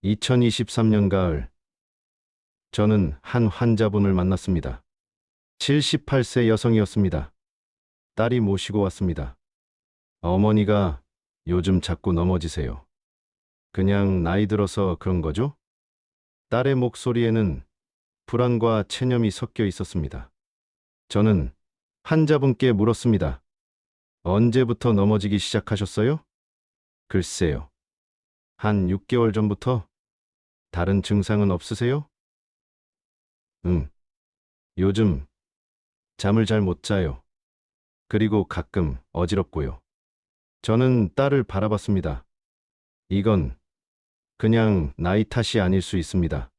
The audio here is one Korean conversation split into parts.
2023년 가을, 저는 한 환자분을 만났습니다. 78세 여성이었습니다. 딸이 모시고 왔습니다. 어머니가 요즘 자꾸 넘어지세요. 그냥 나이 들어서 그런 거죠? 딸의 목소리에는 불안과 체념이 섞여 있었습니다. 저는 환자분께 물었습니다. 언제부터 넘어지기 시작하셨어요? 글쎄요. 한 6개월 전부터. 다른 증상은 없으세요? 응. 요즘 잠을 잘 못 자요. 그리고 가끔 어지럽고요. 저는 딸을 바라봤습니다. 이건 그냥 나이 탓이 아닐 수 있습니다.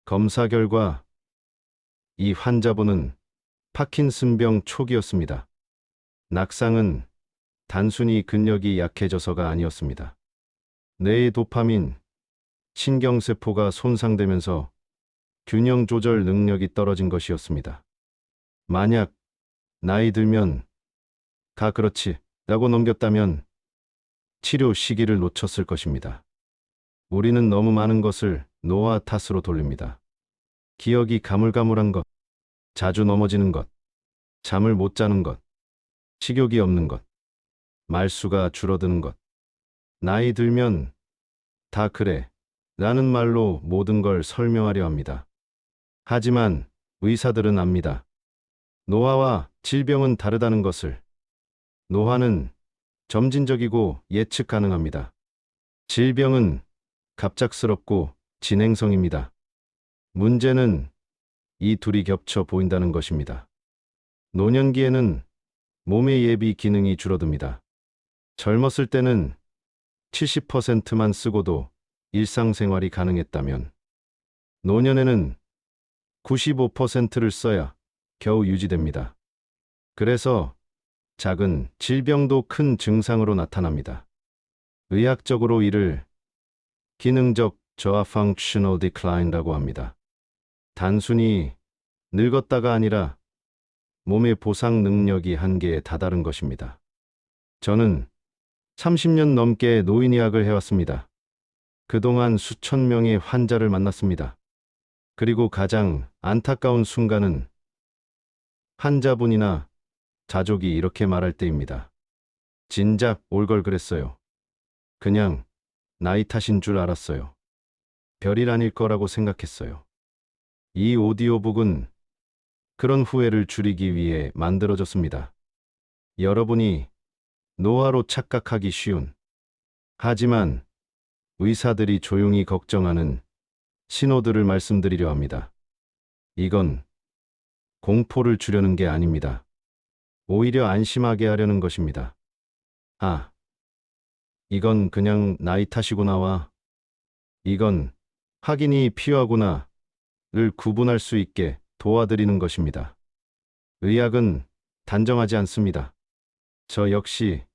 검사 결과 이 환자분은 파킨슨병 초기였습니다. 낙상은 단순히 근력이 약해져서가 아니었습니다. 뇌의 도파민, 신경세포가 손상되면서 균형 조절 능력이 떨어진 것이었습니다. 만약 나이 들면 그렇지 라고 넘겼다면 치료 시기를 놓쳤을 것입니다. 우리는 너무 많은 것을 노화 탓으로 돌립니다. 기억이 가물가물한 것, 자주 넘어지는 것, 잠을 못 자는 것, 식욕이 없는 것, 말수가 줄어드는 것. 나이 들면 다 그래 라는 말로 모든 걸 설명하려 합니다. 하지만 의사들은 압니다. 노화와 질병은 다르다는 것을. 노화는 점진적이고 예측 가능합니다. 질병은 갑작스럽고 진행성입니다. 문제는 이 둘이 겹쳐 보인다는 것입니다. 노년기에는 몸의 예비 기능이 줄어듭니다. 젊었을 때는 70%만 쓰고도 일상생활이 가능했다면, 노년에는 95%를 써야 겨우 유지됩니다. 그래서 작은 질병도 큰 증상으로 나타납니다. 의학적으로 이를 기능적 저하 functional decline라고 합니다. 단순히 늙었다가 아니라 몸의 보상 능력이 한계에 다다른 것입니다. 저는 30년 넘게 노인의학을 해왔습니다. 그동안 수천 명의 환자를 만났습니다. 그리고 가장 안타까운 순간은 환자분이나 가족이 이렇게 말할 때입니다. 진작 올 걸 그랬어요. 그냥 나이 탓인 줄 알았어요. 별일 아닐 거라고 생각했어요. 이 오디오북은 그런 후회를 줄이기 위해 만들어졌습니다. 여러분이 노화로 착각하기 쉬운, 하지만 의사들이 조용히 걱정하는 신호들을 말씀드리려 합니다. 이건 공포를 주려는 게 아닙니다. 오히려 안심하게 하려는 것입니다. 아, 이건 그냥 나이 탓이구나와 이건 확인이 필요하구나를 구분할 수 있게 도와드리는 것입니다. 의학은 단정하지 않습니다. 저 역시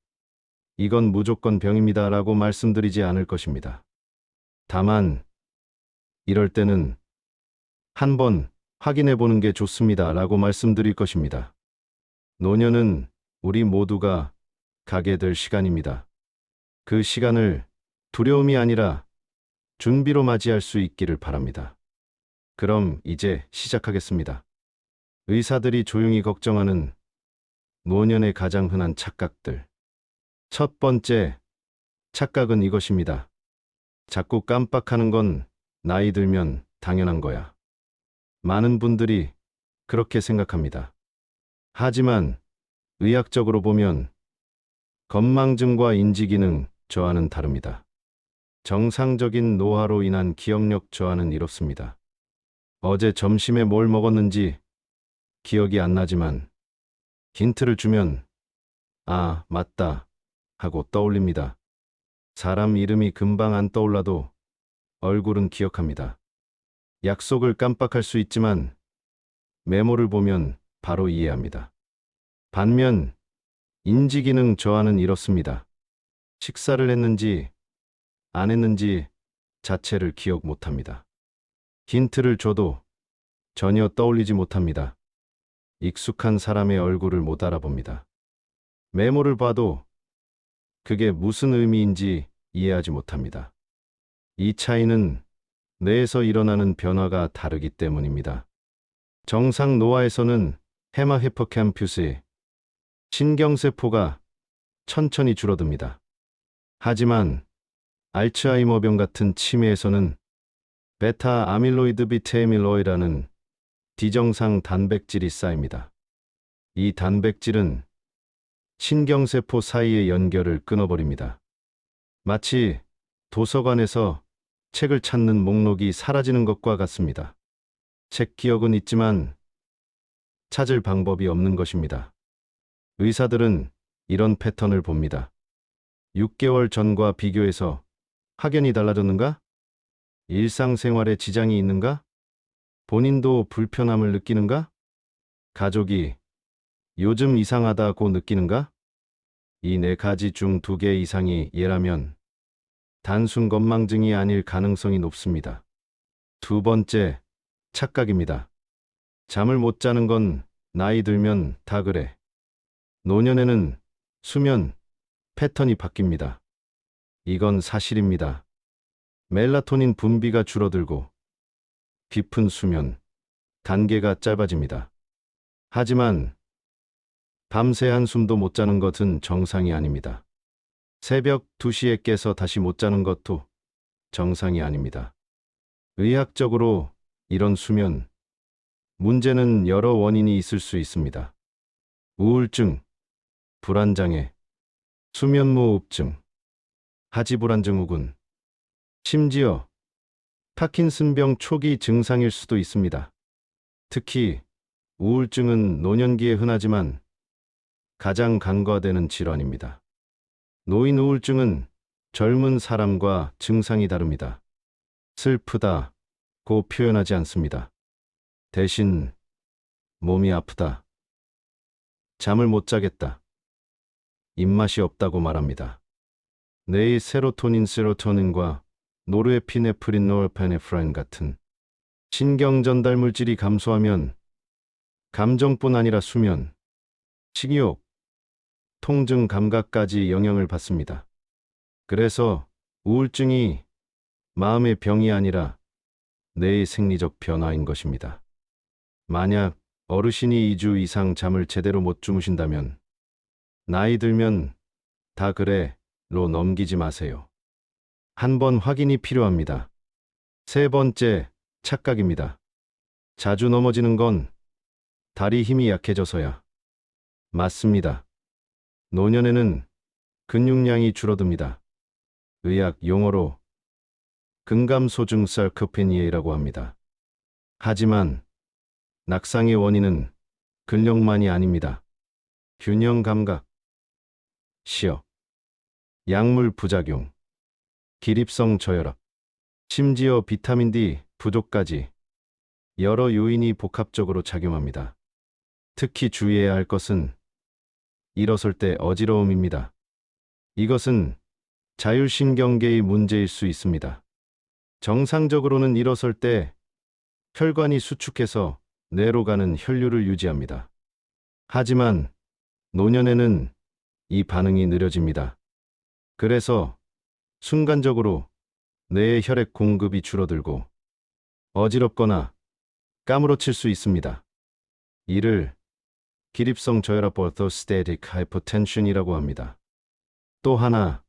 이건 무조건 병입니다라고 말씀드리지 않을 것입니다. 다만 이럴 때는 한번 확인해 보는 게 좋습니다라고 말씀드릴 것입니다. 노년은 우리 모두가 가게 될 시간입니다. 그 시간을 두려움이 아니라 준비로 맞이할 수 있기를 바랍니다. 그럼 이제 시작하겠습니다. 의사들이 조용히 걱정하는 노년의 가장 흔한 착각들. 첫 번째 착각은 이것입니다. 자꾸 깜빡하는 건 나이 들면 당연한 거야. 많은 분들이 그렇게 생각합니다. 하지만 의학적으로 보면 건망증과 인지기능 저하는 다릅니다. 정상적인 노화로 인한 기억력 저하는 이렇습니다. 어제 점심에 뭘 먹었는지 기억이 안 나지만 힌트를 주면 아, 맞다 하고 떠올립니다. 사람 이름이 금방 안 떠올라도 얼굴은 기억합니다. 약속을 깜빡할 수 있지만 메모를 보면 바로 이해합니다. 반면 인지기능 저하는 이렇습니다. 식사를 했는지 안 했는지 자체를 기억 못합니다. 힌트를 줘도 전혀 떠올리지 못합니다. 익숙한 사람의 얼굴을 못 알아봅니다. 메모를 봐도 그게 무슨 의미인지 이해하지 못합니다. 이 차이는 뇌에서 일어나는 변화가 다르기 때문입니다. 정상 노화에서는 헤마 히포캠푸스의 신경세포가 천천히 줄어듭니다. 하지만 알츠하이머병 같은 치매에서는 베타 아밀로이드 비테밀로이라는 비정상 단백질이 쌓입니다. 이 단백질은 신경세포 사이의 연결을 끊어버립니다. 마치 도서관에서 책을 찾는 목록이 사라지는 것과 같습니다. 책 기억은 있지만 찾을 방법이 없는 것입니다. 의사들은 이런 패턴을 봅니다. 6개월 전과 비교해서 확연히 달라졌는가? 일상생활에 지장이 있는가? 본인도 불편함을 느끼는가? 가족이 요즘 이상하다고 느끼는가? 이 4가지 중 2개 이상이 예라면 단순 건망증이 아닐 가능성이 높습니다. 두 번째, 착각입니다. 잠을 못 자는 건 나이 들면 다 그래. 노년에는 수면 패턴이 바뀝니다. 이건 사실입니다. 멜라토닌 분비가 줄어들고 깊은 수면 단계가 짧아집니다. 하지만 밤새 한숨도 못 자는 것은 정상이 아닙니다. 새벽 2시에 깨서 다시 못 자는 것도 정상이 아닙니다. 의학적으로 이런 수면 문제는 여러 원인이 있을 수 있습니다. 우울증, 불안장애, 수면무호흡증, 하지불안증후군, 심지어 파킨슨병 초기 증상일 수도 있습니다. 특히 우울증은 노년기에 흔하지만 가장 간과되는 질환입니다. 노인 우울증은 젊은 사람과 증상이 다릅니다. 슬프다고 표현하지 않습니다. 대신 몸이 아프다, 잠을 못 자겠다, 입맛이 없다고 말합니다. 뇌의 세로토닌과 노르에피네프린, 노르페네프린 같은 신경 전달 물질이 감소하면 감정뿐 아니라 수면, 식욕, 통증 감각까지 영향을 받습니다. 그래서 우울증이 마음의 병이 아니라 뇌의 생리적 변화인 것입니다. 만약 어르신이 2주 이상 잠을 제대로 못 주무신다면 나이 들면 다 그래로 넘기지 마세요. 한 번 확인이 필요합니다. 세 번째, 착각입니다. 자주 넘어지는 건 다리 힘이 약해져서야. 맞습니다. 노년에는 근육량이 줄어듭니다. 의학 용어로 근감소증 sarcopenia라고 합니다. 하지만 낙상의 원인은 근력만이 아닙니다. 균형 감각, 시력, 약물 부작용, 기립성 저혈압, 심지어 비타민 D 부족까지 여러 요인이 복합적으로 작용합니다. 특히 주의해야 할 것은 일어설 때 어지러움입니다. 이것은 자율신경계의 문제일 수 있습니다. 정상적으로는 일어설 때 혈관이 수축해서 뇌로 가는 혈류를 유지합니다. 하지만 노년에는 이 반응이 느려집니다. 그래서 순간적으로 뇌의 혈액 공급이 줄어들고 어지럽거나 까무러칠 수 있습니다. 이를 기립성 저혈압 orthostatic hypotension이라고 합니다. 또 하나,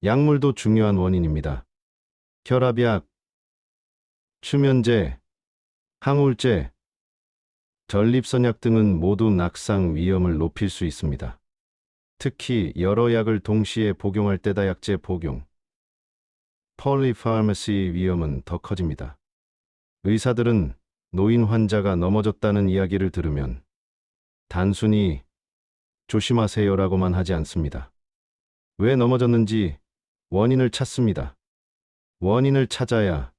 약물도 중요한 원인입니다. 혈압약, 수면제, 항우울제, 전립선약 등은 모두 낙상 위험을 높일 수 있습니다. 특히 여러 약을 동시에 복용할 때 다약제 복용, 폴리파마시 위험은 더 커집니다. 의사들은 노인 환자가 넘어졌다는 이야기를 들으면 단순히 조심하세요라고만 하지 않습니다. 왜 넘어졌는지 원인을 찾습니다. 원인을 찾아야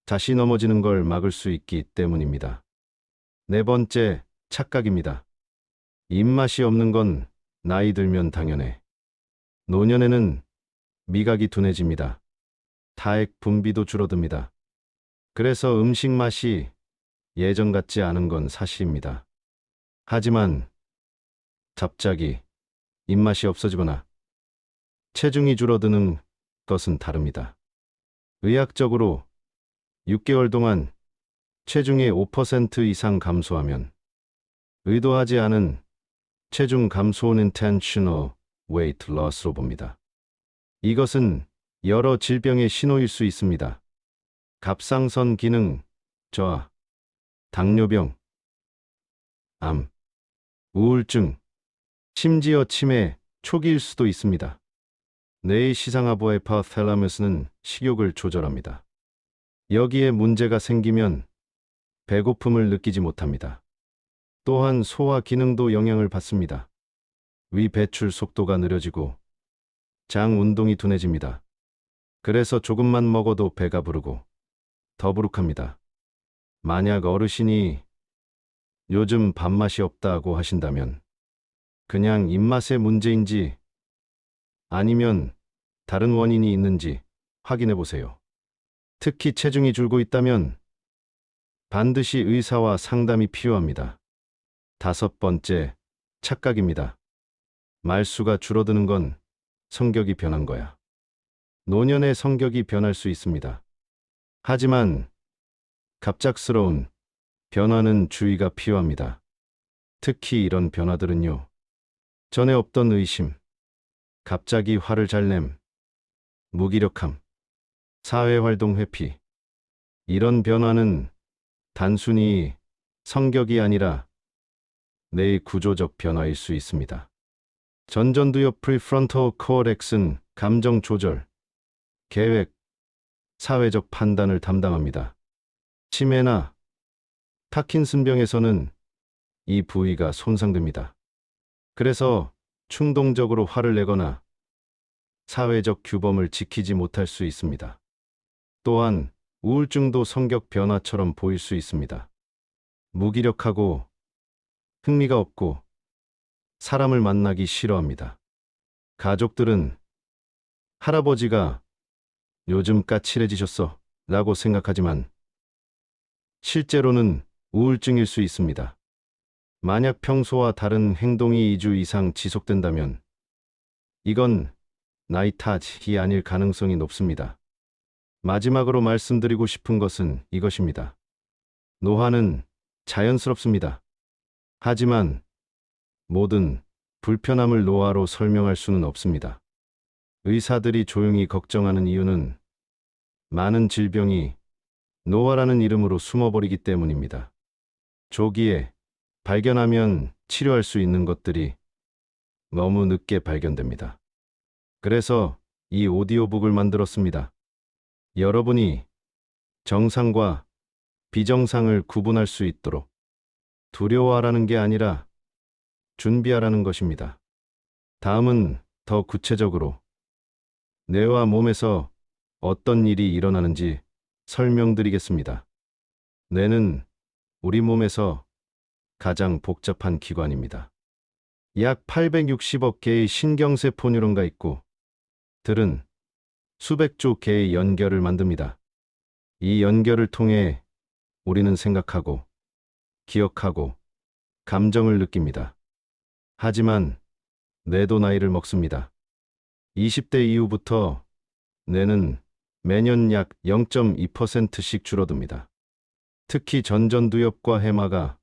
다시 넘어지는 걸 막을 수 있기 때문입니다. 네 번째, 착각입니다. 입맛이 없는 건 나이 들면 당연해. 노년에는 미각이 둔해집니다. 타액 분비도 줄어듭니다. 그래서 음식 맛이 예전 같지 않은 건 사실입니다. 하지만 갑자기 입맛이 없어지거나 체중이 줄어드는 것은 다릅니다. 의학적으로 6개월 동안 체중의 5% 이상 감소하면 의도하지 않은 체중 감소는 intentional weight loss로 봅니다. 이것은 여러 질병의 신호일 수 있습니다. 갑상선 기능 저하, 당뇨병, 암, 우울증, 심지어 치매 초기일 수도 있습니다. 뇌의 시상하부 하이포탈라머스는 식욕을 조절합니다. 여기에 문제가 생기면 배고픔을 느끼지 못합니다. 또한 소화 기능도 영향을 받습니다. 위 배출 속도가 느려지고 장 운동이 둔해집니다. 그래서 조금만 먹어도 배가 부르고 더부룩합니다. 만약 어르신이 요즘 밥맛이 없다고 하신다면 그냥 입맛의 문제인지 아니면 다른 원인이 있는지 확인해 보세요. 특히 체중이 줄고 있다면 반드시 의사와 상담이 필요합니다. 5번째, 착각입니다. 말수가 줄어드는 건 성격이 변한 거야. 노년의 성격이 변할 수 있습니다. 하지만 갑작스러운 변화는 주의가 필요합니다. 특히 이런 변화들은요. 전에 없던 의심, 갑자기 화를 잘 냄, 무기력함, 사회활동 회피. 이런 변화는 단순히 성격이 아니라 뇌의 구조적 변화일 수 있습니다. 전전두엽 프리프론탈 코어텍스는 감정 조절, 계획, 사회적 판단을 담당합니다. 치매나 파킨슨병에서는 이 부위가 손상됩니다. 그래서 충동적으로 화를 내거나 사회적 규범을 지키지 못할 수 있습니다. 또한 우울증도 성격 변화처럼 보일 수 있습니다. 무기력하고 흥미가 없고 사람을 만나기 싫어합니다. 가족들은 할아버지가 요즘 까칠해지셨어 라고 생각하지만 실제로는 우울증일 수 있습니다. 만약 평소와 다른 행동이 2주 이상 지속된다면 이건 나이 탓이 아닐 가능성이 높습니다. 마지막으로 말씀드리고 싶은 것은 이것입니다. 노화는 자연스럽습니다. 하지만 모든 불편함을 노화로 설명할 수는 없습니다. 의사들이 조용히 걱정하는 이유는 많은 질병이 노화라는 이름으로 숨어버리기 때문입니다. 조기에 발견하면 치료할 수 있는 것들이 너무 늦게 발견됩니다. 그래서 이 오디오북을 만들었습니다. 여러분이 정상과 비정상을 구분할 수 있도록 두려워하라는 게 아니라 준비하라는 것입니다. 다음은 더 구체적으로 뇌와 몸에서 어떤 일이 일어나는지 설명드리겠습니다. 뇌는 우리 몸에서 가장 복잡한 기관입니다. 약 860억 개의 신경세포 뉴런가 있고 들은 수백조 개의 연결을 만듭니다. 이 연결을 통해 우리는 생각하고 기억하고 감정을 느낍니다. 하지만 뇌도 나이를 먹습니다. 20대 이후부터 뇌는 매년 약 0.2%씩 줄어듭니다. 특히 전전두엽과 해마가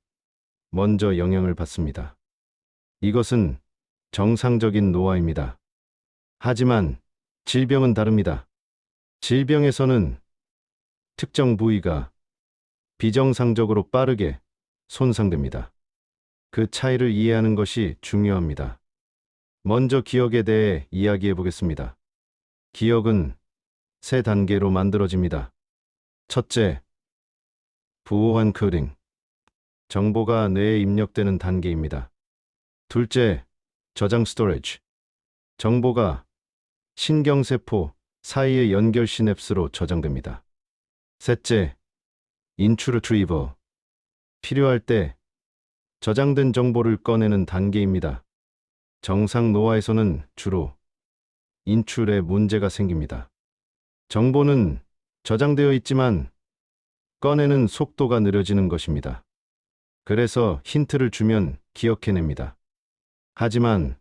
먼저 영향을 받습니다. 이것은 정상적인 노화입니다. 하지만 질병은 다릅니다. 질병에서는 특정 부위가 비정상적으로 빠르게 손상됩니다. 그 차이를 이해하는 것이 중요합니다. 먼저 기억에 대해 이야기해 보겠습니다. 기억은 3단계로 만들어집니다. 첫째, 부호환 코딩. 정보가 뇌에 입력되는 단계입니다. 둘째, 저장 스토리지. 정보가 신경세포 사이의 연결 시냅스로 저장됩니다. 셋째, 인출 리트리버. 필요할 때 저장된 정보를 꺼내는 단계입니다. 정상 노화에서는 주로 인출에 문제가 생깁니다. 정보는 저장되어 있지만 꺼내는 속도가 느려지는 것입니다. 그래서 힌트를 주면 기억해냅니다. 하지만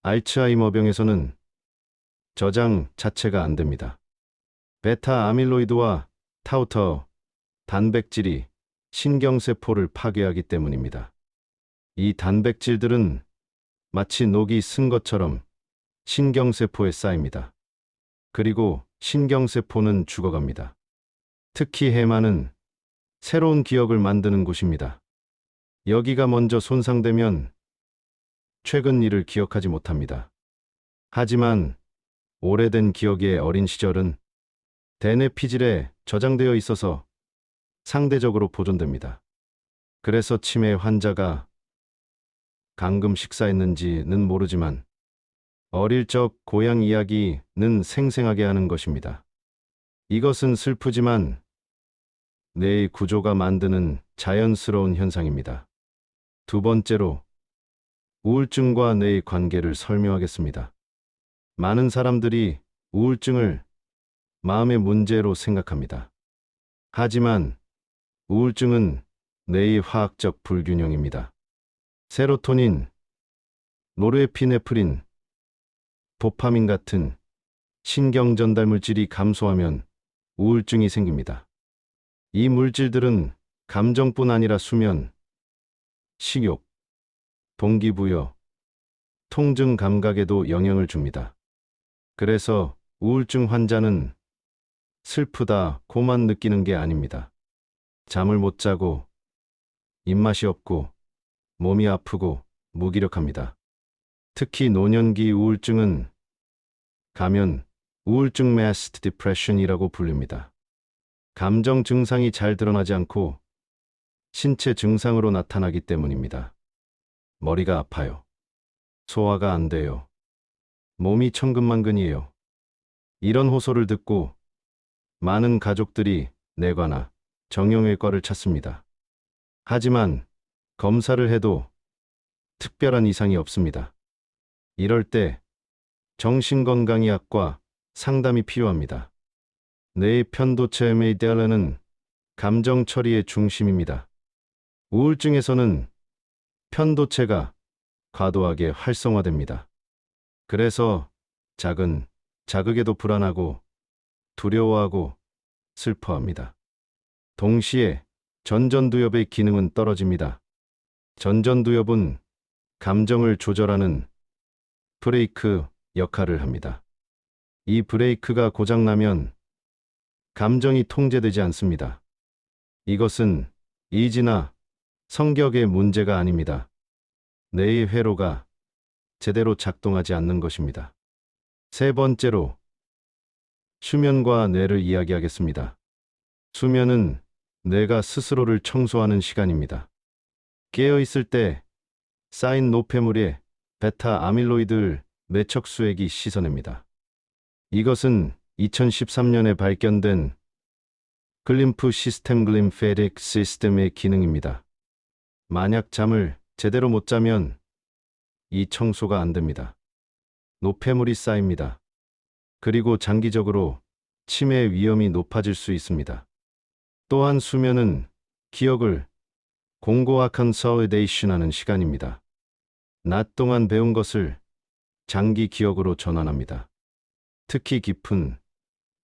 알츠하이머병에서는 저장 자체가 안 됩니다. 베타 아밀로이드와 타우터, 단백질이 신경세포를 파괴하기 때문입니다. 이 단백질들은 마치 녹이 쓴 것처럼 신경세포에 쌓입니다. 그리고 신경세포는 죽어갑니다. 특히 해마는 새로운 기억을 만드는 곳입니다. 여기가 먼저 손상되면 최근 일을 기억하지 못합니다. 하지만 오래된 기억의 어린 시절은 대뇌피질에 저장되어 있어서 상대적으로 보존됩니다. 그래서 치매 환자가 방금 식사했는지는 모르지만 어릴 적 고향 이야기는 생생하게 하는 것입니다. 이것은 슬프지만 뇌의 구조가 만드는 자연스러운 현상입니다. 두 번째로 우울증과 뇌의 관계를 설명하겠습니다. 많은 사람들이 우울증을 마음의 문제로 생각합니다. 하지만 우울증은 뇌의 화학적 불균형입니다. 세로토닌, 노르에피네프린, 도파민 같은 신경 전달 물질이 감소하면 우울증이 생깁니다. 이 물질들은 감정뿐 아니라 수면, 식욕, 동기부여, 통증 감각에도 영향을 줍니다. 그래서 우울증 환자는 슬프다,고만 느끼는 게 아닙니다. 잠을 못 자고, 입맛이 없고, 몸이 아프고, 무기력합니다. 특히 노년기 우울증은 가면 우울증 masked depression이라고 불립니다. 감정 증상이 잘 드러나지 않고 신체 증상으로 나타나기 때문입니다. 머리가 아파요. 소화가 안 돼요. 몸이 천근만근이에요. 이런 호소를 듣고 많은 가족들이 내과나 정형외과를 찾습니다. 하지만 검사를 해도 특별한 이상이 없습니다. 이럴 때 정신건강의학과 상담이 필요합니다. 뇌의 편도체 에메이달라는 감정 처리의 중심입니다. 우울증에서는 편도체가 과도하게 활성화됩니다. 그래서 작은 자극에도 불안하고 두려워하고 슬퍼합니다. 동시에 전전두엽의 기능은 떨어집니다. 전전두엽은 감정을 조절하는 브레이크 역할을 합니다. 이 브레이크가 고장나면 감정이 통제되지 않습니다. 이것은 이지나 성격의 문제가 아닙니다. 뇌의 회로가 제대로 작동하지 않는 것입니다. 세 번째로 수면과 뇌를 이야기하겠습니다. 수면은 뇌가 스스로를 청소하는 시간입니다. 깨어있을 때 쌓인 노폐물에 베타 아밀로이드를 뇌척수액이 씻어냅니다. 이것은 2013년에 발견된 글림프 시스템 글림페릭 시스템의 기능입니다. 만약 잠을 제대로 못 자면 이 청소가 안 됩니다. 노폐물이 쌓입니다. 그리고 장기적으로 치매 위험이 높아질 수 있습니다. 또한 수면은 기억을 공고화 컨solidation 하는 시간입니다. 낮 동안 배운 것을 장기 기억으로 전환합니다. 특히 깊은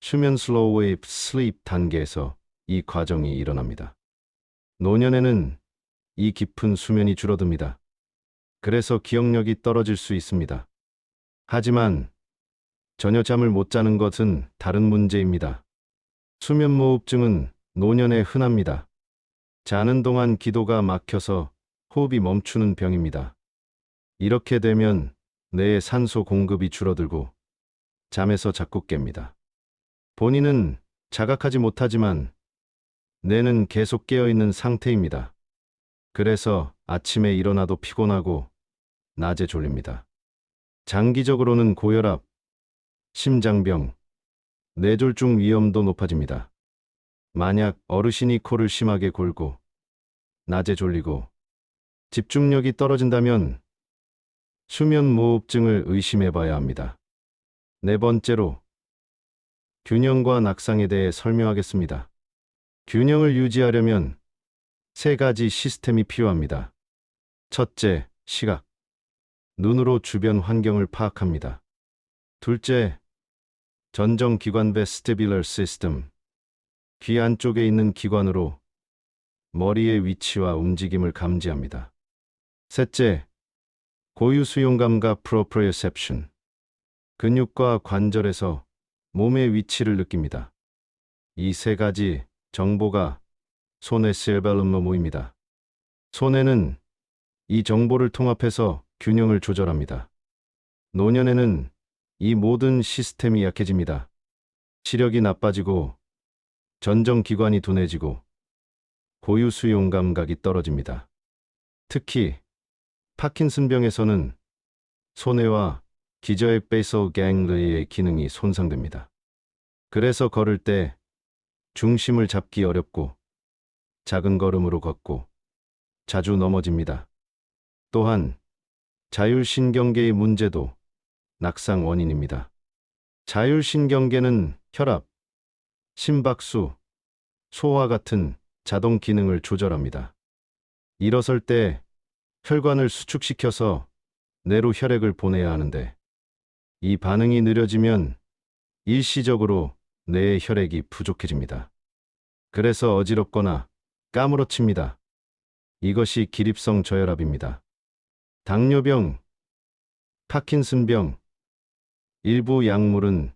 수면 slow wave sleep 단계에서 이 과정이 일어납니다. 노년에는 이 깊은 수면이 줄어듭니다. 그래서 기억력이 떨어질 수 있습니다. 하지만 전혀 잠을 못 자는 것은 다른 문제입니다. 수면무호흡증은 노년에 흔합니다. 자는 동안 기도가 막혀서 호흡이 멈추는 병입니다. 이렇게 되면 뇌의 산소 공급이 줄어들고 잠에서 자꾸 깹니다. 본인은 자각하지 못하지만 뇌는 계속 깨어있는 상태입니다. 그래서 아침에 일어나도 피곤하고 낮에 졸립니다. 장기적으로는 고혈압, 심장병, 뇌졸중 위험도 높아집니다. 만약 어르신이 코를 심하게 골고 낮에 졸리고 집중력이 떨어진다면 수면무호흡증을 의심해 봐야 합니다. 네 번째로 균형과 낙상에 대해 설명하겠습니다. 균형을 유지하려면 세 가지 시스템이 필요합니다. 첫째, 시각. 눈으로 주변 환경을 파악합니다. 둘째, 전정기관 베스티뷸러 시스템. 귀 안쪽에 있는 기관으로 머리의 위치와 움직임을 감지합니다. 셋째, 고유 수용감과 프로프리오셉션. 근육과 관절에서 몸의 위치를 느낍니다. 이 세 가지 정보가 손의 세레벨럼으로 모입니다. 손에는 이 정보를 통합해서 균형을 조절합니다. 노년에는 이 모든 시스템이 약해집니다. 시력이 나빠지고 전정기관이 둔해지고 고유 수용 감각이 떨어집니다. 특히 파킨슨병에서는 손해와 기저의 베이설 갱리의 기능이 손상됩니다. 그래서 걸을 때 중심을 잡기 어렵고 작은 걸음으로 걷고 자주 넘어집니다. 또한 자율신경계의 문제도 낙상 원인입니다. 자율신경계는 혈압, 심박수, 소화 같은 자동 기능을 조절합니다. 일어설 때 혈관을 수축시켜서 뇌로 혈액을 보내야 하는데 이 반응이 느려지면 일시적으로 뇌의 혈액이 부족해집니다. 그래서 어지럽거나 까무러칩니다. 이것이 기립성 저혈압입니다. 당뇨병, 파킨슨병, 일부 약물은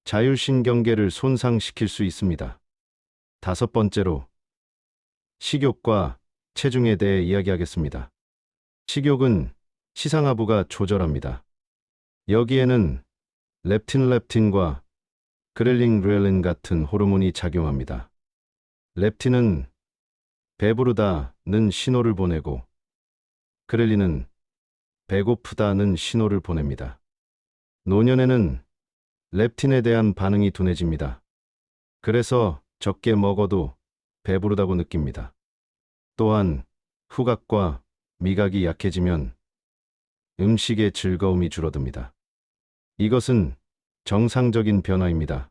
자율신경계를 손상시킬 수 있습니다. 다섯 번째로 식욕과 체중에 대해 이야기하겠습니다. 식욕은 시상하부가 조절합니다. 여기에는 렙틴과 그렐린 같은 호르몬이 작용합니다. 렙틴은 배부르다는 신호를 보내고 그렐린은 배고프다는 신호를 보냅니다. 노년에는 렙틴에 대한 반응이 둔해집니다. 그래서 적게 먹어도 배부르다고 느낍니다. 또한 후각과 미각이 약해지면 음식의 즐거움이 줄어듭니다. 이것은 정상적인 변화입니다.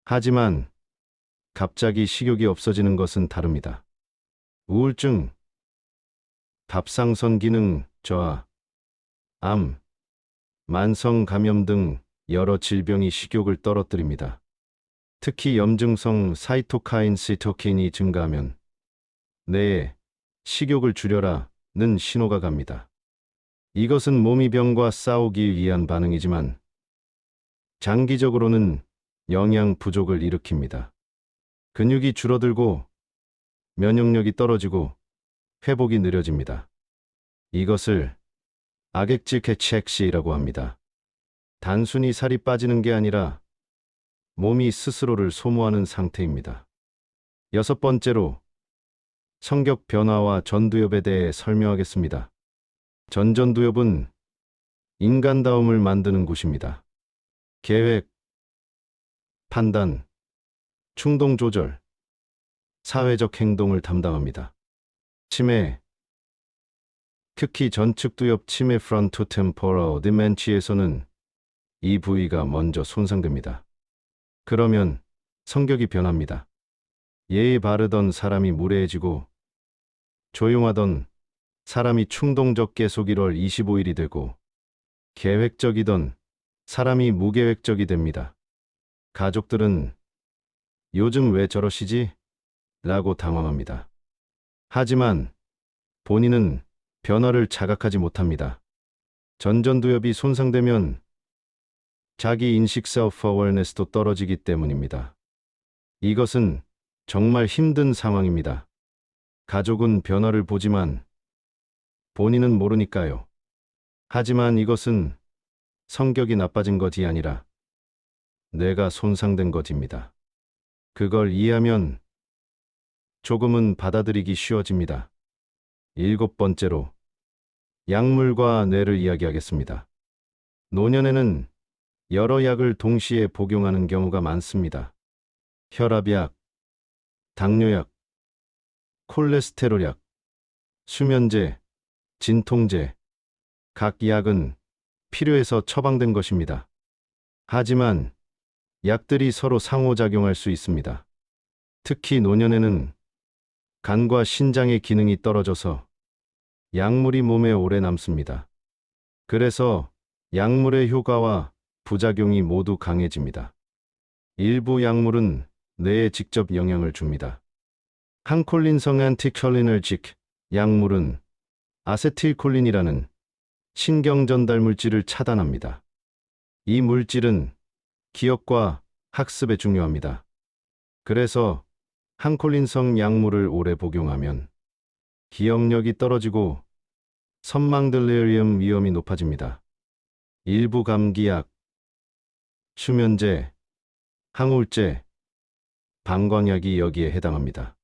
하지만 갑자기 식욕이 없어지는 것은 다릅니다. 우울증, 갑상선 기능 저하, 암, 만성 감염 등 여러 질병이 식욕을 떨어뜨립니다. 특히 염증성 사이토카인 시토킨이 증가하면 뇌에 식욕을 줄여라는 신호가 갑니다. 이것은 몸이 병과 싸우기 위한 반응이지만 장기적으로는 영양 부족을 일으킵니다. 근육이 줄어들고 면역력이 떨어지고 회복이 느려집니다. 이것을 악액질 캐치엑시라고 합니다. 단순히 살이 빠지는 게 아니라 몸이 스스로를 소모하는 상태입니다. 여섯 번째로 성격 변화와 전두엽에 대해 설명하겠습니다. 전두엽은 인간다움을 만드는 곳입니다. 계획, 판단, 충동 조절, 사회적 행동을 담당합니다. 치매, 특히 전측두엽 치매 프론토템포럴 디멘치에서는 이 부위가 먼저 손상됩니다. 그러면 성격이 변합니다. 예의 바르던 사람이 무례해지고 조용하던 사람이 충동적 계속 1월 25일이 되고 계획적이던 사람이 무계획적이 됩니다. 가족들은 요즘 왜 저러시지? 라고 당황합니다. 하지만 본인은 변화를 자각하지 못합니다. 전두엽이 손상되면 자기 인식 셀프-어웨어니스도 떨어지기 때문입니다. 이것은 정말 힘든 상황입니다. 가족은 변화를 보지만 본인은 모르니까요. 하지만 이것은 성격이 나빠진 것이 아니라 뇌가 손상된 것입니다. 그걸 이해하면 조금은 받아들이기 쉬워집니다. 일곱 번째로 약물과 뇌를 이야기하겠습니다. 노년에는 여러 약을 동시에 복용하는 경우가 많습니다. 혈압약, 당뇨약, 콜레스테롤약, 수면제, 진통제, 각 약은 필요해서 처방된 것입니다. 하지만 약들이 서로 상호작용할 수 있습니다. 특히 노년에는 간과 신장의 기능이 떨어져서 약물이 몸에 오래 남습니다. 그래서 약물의 효과와 부작용이 모두 강해집니다. 일부 약물은 뇌에 직접 영향을 줍니다. 항콜린성 안티콜리너직 약물은 아세틸콜린이라는 신경 전달 물질을 차단합니다. 이 물질은 기억과 학습에 중요합니다. 그래서 항콜린성 약물을 오래 복용하면 기억력이 떨어지고 선망 델리리엄 위험이 높아집니다. 일부 감기약, 수면제, 항우울제, 방광약이 여기에 해당합니다.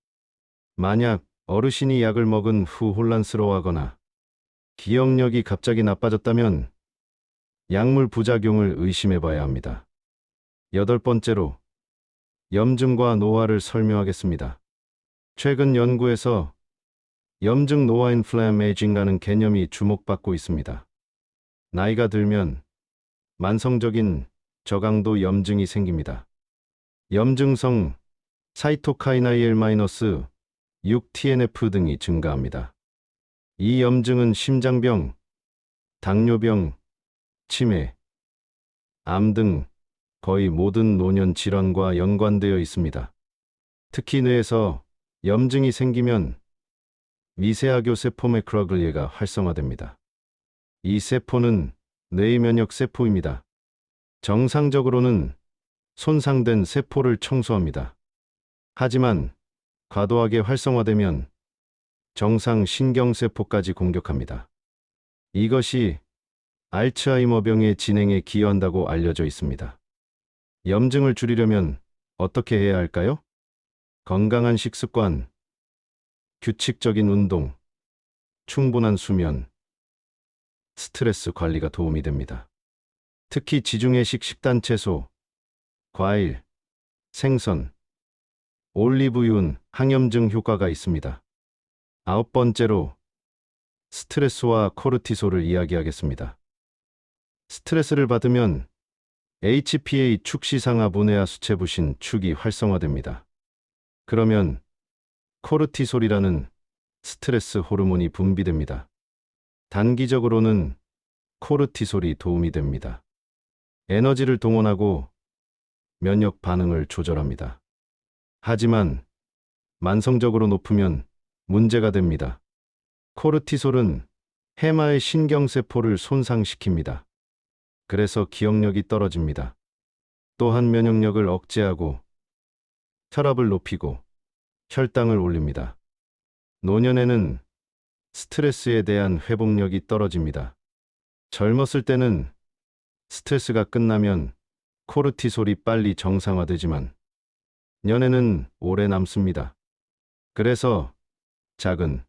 만약 어르신이 약을 먹은 후 혼란스러워하거나 기억력이 갑자기 나빠졌다면 약물 부작용을 의심해 봐야 합니다. 8번째로 염증과 노화를 설명하겠습니다. 최근 연구에서 염증 노화 인플레메이징이라는 개념이 주목받고 있습니다. 나이가 들면 만성적인 저강도 염증이 생깁니다. 염증성 사이토카이나 IL-6, TNF 등이 증가합니다. 이 염증은 심장병, 당뇨병, 치매, 암 등 거의 모든 노년 질환과 연관되어 있습니다. 특히 뇌에서 염증이 생기면 미세하교 세포 매크로글리아가 활성화됩니다. 이 세포는 뇌의 면역 세포입니다. 정상적으로는 손상된 세포를 청소합니다. 하지만 과도하게 활성화되면 정상 신경세포까지 공격합니다. 이것이 알츠하이머병의 진행에 기여한다고 알려져 있습니다. 염증을 줄이려면 어떻게 해야 할까요? 건강한 식습관, 규칙적인 운동, 충분한 수면, 스트레스 관리가 도움이 됩니다. 특히 지중해식 식단 채소, 과일, 생선, 올리브유는 항염증 효과가 있습니다. 9번째로 스트레스와 코르티솔을 이야기하겠습니다. 스트레스를 받으면 HPA 축시상하 분해하 수채부신 축이 활성화됩니다. 그러면 코르티솔이라는 스트레스 호르몬이 분비됩니다. 단기적으로는 코르티솔이 도움이 됩니다. 에너지를 동원하고 면역 반응을 조절합니다. 하지만 만성적으로 높으면 문제가 됩니다. 코르티솔은 해마의 신경세포를 손상시킵니다. 그래서 기억력이 떨어집니다. 또한 면역력을 억제하고 혈압을 높이고 혈당을 올립니다. 노년에는 스트레스에 대한 회복력이 떨어집니다. 젊었을 때는 스트레스가 끝나면 코르티솔이 빨리 정상화되지만 년에는 오래 남습니다. 그래서 작은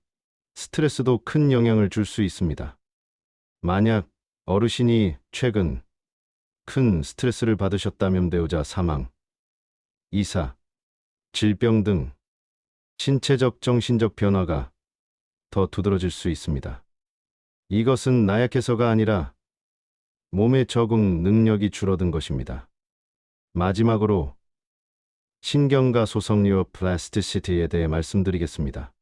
스트레스도 큰 영향을 줄 수 있습니다. 만약 어르신이 최근 큰 스트레스를 받으셨다면 배우자 사망, 이사, 질병 등 신체적 정신적 변화가 더 두드러질 수 있습니다. 이것은 나약해서가 아니라 몸의 적응 능력이 줄어든 것입니다. 마지막으로 신경과 소성 뉴로플라스티시티에 대해 말씀드리겠습니다.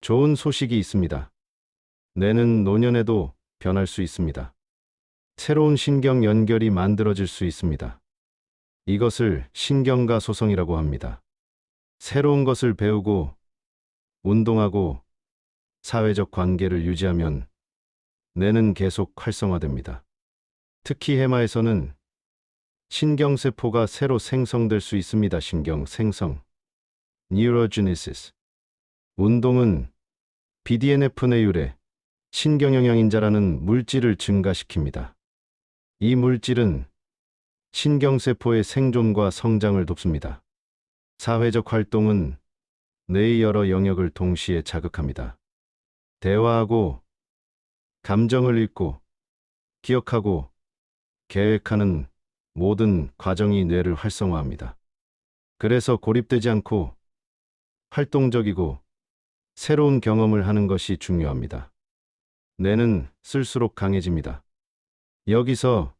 좋은 소식이 있습니다. 뇌는 노년에도 변할 수 있습니다. 새로운 신경 연결이 만들어질 수 있습니다. 이것을 신경과 소성이라고 합니다. 새로운 것을 배우고 운동하고 사회적 관계를 유지하면 뇌는 계속 활성화됩니다. 특히 해마에서는 신경세포가 새로 생성될 수 있습니다. 신경 생성, Neurogenesis. 운동은 BDNF 뇌율의 신경영양인자라는 물질을 증가시킵니다. 이 물질은 신경세포의 생존과 성장을 돕습니다. 사회적 활동은 뇌의 여러 영역을 동시에 자극합니다. 대화하고, 감정을 읽고, 기억하고, 계획하는 모든 과정이 뇌를 활성화합니다. 그래서 고립되지 않고 활동적이고 새로운 경험을 하는 것이 중요합니다. 뇌는 쓸수록 강해집니다. 여기서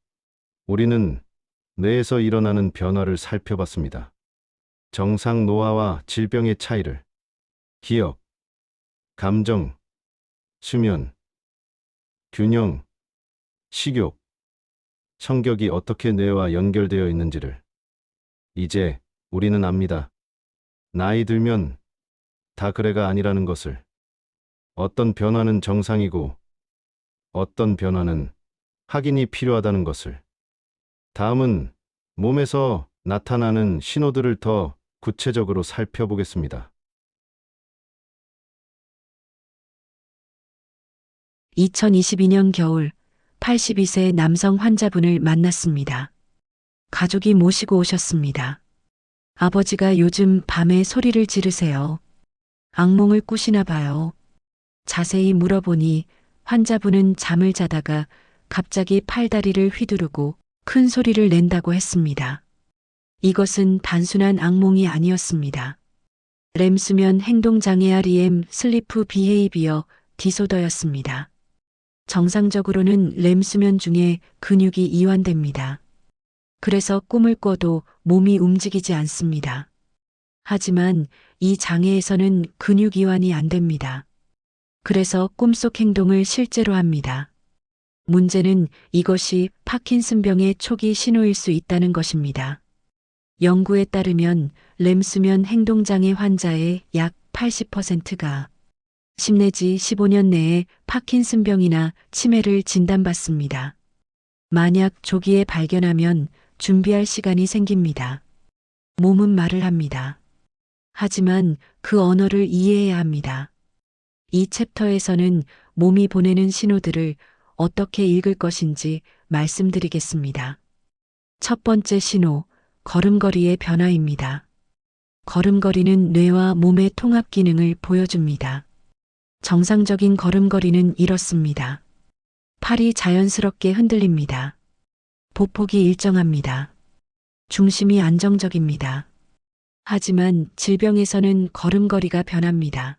우리는 뇌에서 일어나는 변화를 살펴봤습니다. 정상 노화와 질병의 차이를, 기억, 감정, 수면, 균형, 식욕, 성격이 어떻게 뇌와 연결되어 있는지를 이제 우리는 압니다. 나이 들면 다 그래가 아니라는 것을. 어떤 변화는 정상이고 어떤 변화는 확인이 필요하다는 것을. 다음은 몸에서 나타나는 신호들을 더 구체적으로 살펴보겠습니다. 2022년 겨울 82세 남성 환자분을 만났습니다. 가족이 모시고 오셨습니다. 아버지가 요즘 밤에 소리를 지르세요. 악몽을 꾸시나 봐요. 자세히 물어보니 환자분은 잠을 자다가 갑자기 팔다리를 휘두르고 큰 소리를 낸다고 했습니다. 이것은 단순한 악몽이 아니었습니다. 렘 수면 행동장애 REM 슬리프 비헤이비어 디소더였습니다. 정상적으로는 렘 수면 중에 근육이 이완됩니다. 그래서 꿈을 꿔도 몸이 움직이지 않습니다. 하지만 이 장애에서는 근육 이완이 안 됩니다. 그래서 꿈속 행동을 실제로 합니다. 문제는 이것이 파킨슨병의 초기 신호일 수 있다는 것입니다. 연구에 따르면 렘 수면 행동장애 환자의 약 80%가 10 내지 15년 내에 파킨슨병이나 치매를 진단받습니다. 만약 조기에 발견하면 준비할 시간이 생깁니다. 몸은 말을 합니다. 하지만 그 언어를 이해해야 합니다. 이 챕터에서는 몸이 보내는 신호들을 어떻게 읽을 것인지 말씀드리겠습니다. 첫 번째 신호, 걸음걸이의 변화입니다. 걸음걸이는 뇌와 몸의 통합 기능을 보여줍니다. 정상적인 걸음걸이는 이렇습니다. 팔이 자연스럽게 흔들립니다. 보폭이 일정합니다. 중심이 안정적입니다. 하지만 질병에서는 걸음걸이가 변합니다.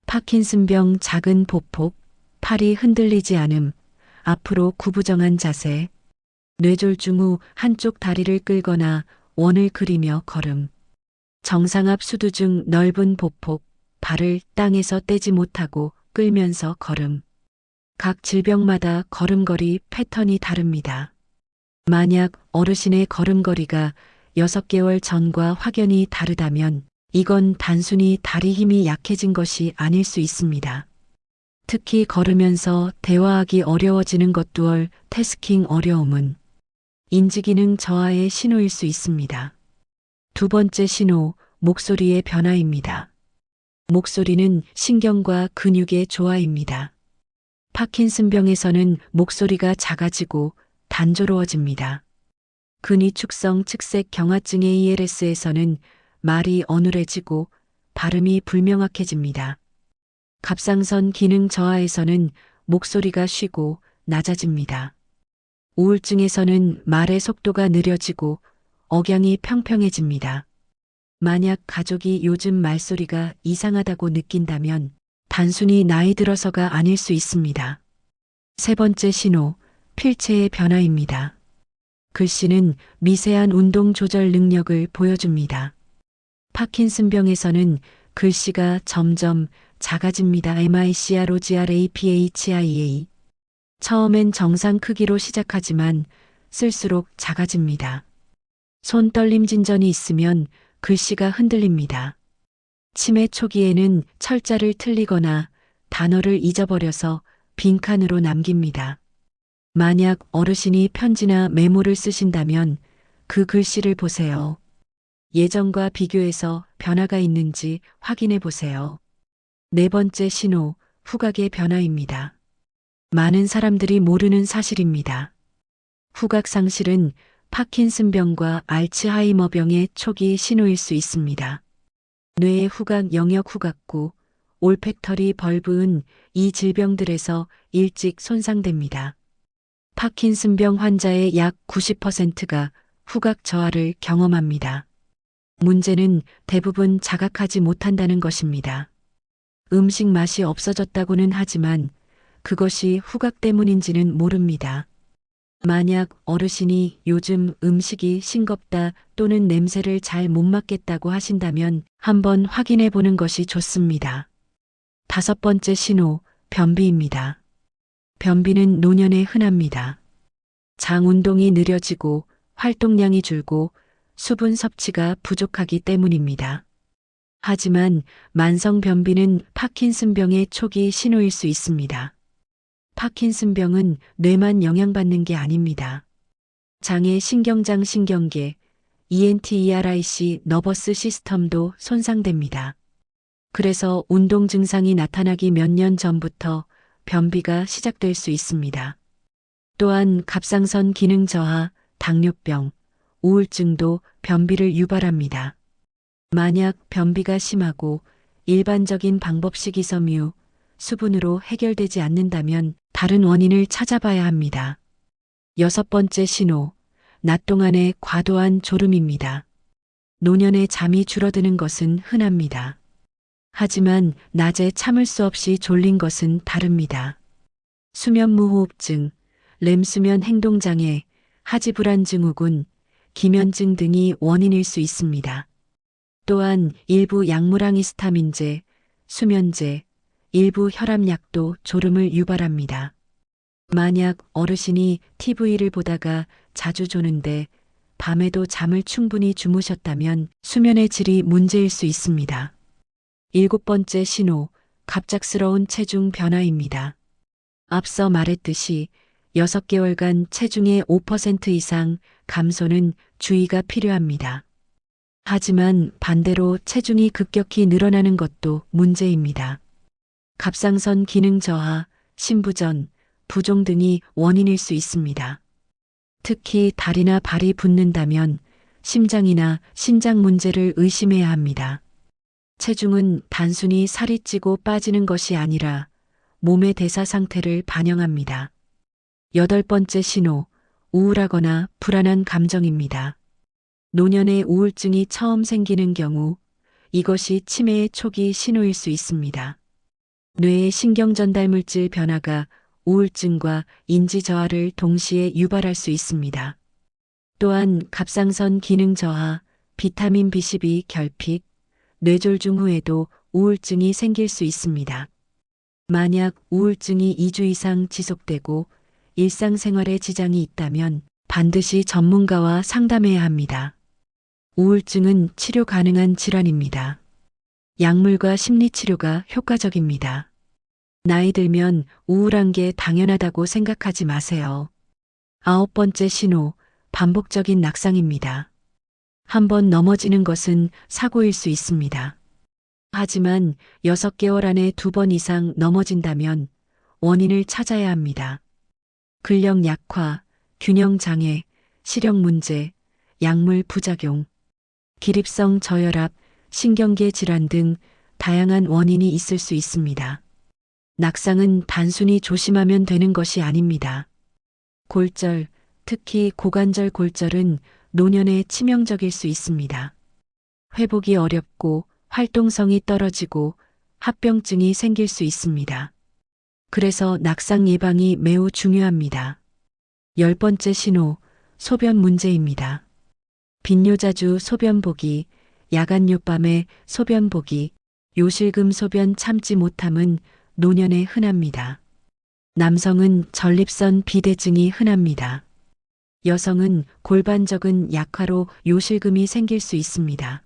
파킨슨병 작은 보폭, 팔이 흔들리지 않음, 앞으로 구부정한 자세, 뇌졸중 후 한쪽 다리를 끌거나 원을 그리며 걸음, 정상압 수두중 넓은 보폭, 발을 땅에서 떼지 못하고 끌면서 걸음. 각 질병마다 걸음걸이 패턴이 다릅니다. 만약 어르신의 걸음걸이가 6개월 전과 확연히 다르다면 이건 단순히 다리 힘이 약해진 것이 아닐 수 있습니다. 특히 걸으면서 대화하기 어려워지는 것두얼 태스킹 어려움은 인지기능 저하의 신호일 수 있습니다. 두 번째 신호, 목소리의 변화입니다. 목소리는 신경과 근육의 조화입니다. 파킨슨병에서는 목소리가 작아지고 단조로워집니다. 근위축성 측색 경화증의 ALS에서는 말이 어눌해지고 발음이 불명확해집니다. 갑상선 기능 저하에서는 목소리가 쉬고 낮아집니다. 우울증에서는 말의 속도가 느려지고 억양이 평평해집니다. 만약 가족이 요즘 말소리가 이상하다고 느낀다면 단순히 나이 들어서가 아닐 수 있습니다. 세 번째 신호, 필체의 변화입니다. 글씨는 미세한 운동 조절 능력을 보여줍니다. 파킨슨병에서는 글씨가 점점 작아집니다. MICROGRAPHIA. 처음엔 정상 크기로 시작하지만 쓸수록 작아집니다. 손 떨림 진전이 있으면 글씨가 흔들립니다. 치매 초기에는 철자를 틀리거나 단어를 잊어버려서 빈칸으로 남깁니다. 만약 어르신이 편지나 메모를 쓰신다면 그 글씨를 보세요. 예전과 비교해서 변화가 있는지 확인해 보세요. 네 번째 신호, 후각의 변화입니다. 많은 사람들이 모르는 사실입니다. 후각 상실은 파킨슨병과 알츠하이머병의 초기 신호일 수 있습니다. 뇌의 후각 영역 후각구, 올팩터리 벌브은 이 질병들에서 일찍 손상됩니다. 파킨슨병 환자의 약 90%가 후각 저하를 경험합니다. 문제는 대부분 자각하지 못한다는 것입니다. 음식 맛이 없어졌다고는 하지만 그것이 후각 때문인지는 모릅니다. 만약 어르신이 요즘 음식이 싱겁다 또는 냄새를 잘 못 맡겠다고 하신다면 한번 확인해 보는 것이 좋습니다. 다섯 번째 신호, 변비입니다. 변비는 노년에 흔합니다. 장 운동이 느려지고 활동량이 줄고 수분 섭취가 부족하기 때문입니다. 하지만 만성 변비는 파킨슨병의 초기 신호일 수 있습니다. 파킨슨병은 뇌만 영향받는 게 아닙니다. 장의 신경장 신경계, ENTERIC 너버스 시스템도 손상됩니다. 그래서 운동 증상이 나타나기 몇 년 전부터 변비가 시작될 수 있습니다. 또한 갑상선 기능 저하, 당뇨병, 우울증도 변비를 유발합니다. 만약 변비가 심하고 일반적인 방법 식이섬유, 수분으로 해결되지 않는다면 다른 원인을 찾아봐야 합니다. 6번째 신호, 낮 동안의 과도한 졸음입니다. 노년에 잠이 줄어드는 것은 흔합니다. 하지만 낮에 참을 수 없이 졸린 것은 다릅니다. 수면무호흡증, 렘수면 행동장애, 하지불안 증후군, 기면증 등이 원인일 수 있습니다. 또한 일부 약물항 히스타민제, 수면제, 일부 혈압약도 졸음을 유발합니다. 만약 어르신이 TV를 보다가 자주 조는데 밤에도 잠을 충분히 주무셨다면 수면의 질이 문제일 수 있습니다. 7번째 신호, 갑작스러운 체중 변화입니다. 앞서 말했듯이 6개월간 체중의 5% 이상 감소는 주의가 필요합니다. 하지만 반대로 체중이 급격히 늘어나는 것도 문제입니다. 갑상선 기능 저하, 심부전, 부종 등이 원인일 수 있습니다. 특히 다리나 발이 붓는다면 심장이나 신장 문제를 의심해야 합니다. 체중은 단순히 살이 찌고 빠지는 것이 아니라 몸의 대사 상태를 반영합니다. 8번째 신호, 우울하거나 불안한 감정입니다. 노년에 우울증이 처음 생기는 경우 이것이 치매의 초기 신호일 수 있습니다. 뇌의 신경전달물질 변화가 우울증과 인지 저하를 동시에 유발할 수 있습니다. 또한 갑상선 기능 저하, 비타민 B12 결핍, 뇌졸중 후에도 우울증이 생길 수 있습니다. 만약 우울증이 2주 이상 지속되고 일상생활에 지장이 있다면 반드시 전문가와 상담해야 합니다. 우울증은 치료 가능한 질환입니다. 약물과 심리치료가 효과적입니다. 나이 들면 우울한 게 당연하다고 생각하지 마세요. 9번째 신호, 반복적인 낙상입니다. 한번 넘어지는 것은 사고일 수 있습니다. 하지만 6개월 안에 2번 이상 넘어진다면 원인을 찾아야 합니다. 근력 약화, 균형 장애, 시력 문제, 약물 부작용, 기립성 저혈압, 신경계 질환 등 다양한 원인이 있을 수 있습니다. 낙상은 단순히 조심하면 되는 것이 아닙니다. 골절, 특히 고관절 골절은 노년에 치명적일 수 있습니다. 회복이 어렵고 활동성이 떨어지고 합병증이 생길 수 있습니다. 그래서 낙상 예방이 매우 중요합니다. 10번째 신호, 소변 문제입니다. 빈뇨자주 소변보기, 야간 요밤에 소변보기, 요실금 소변 참지 못함은 노년에 흔합니다. 남성은 전립선 비대증이 흔합니다. 여성은 골반적인 약화로 요실금이 생길 수 있습니다.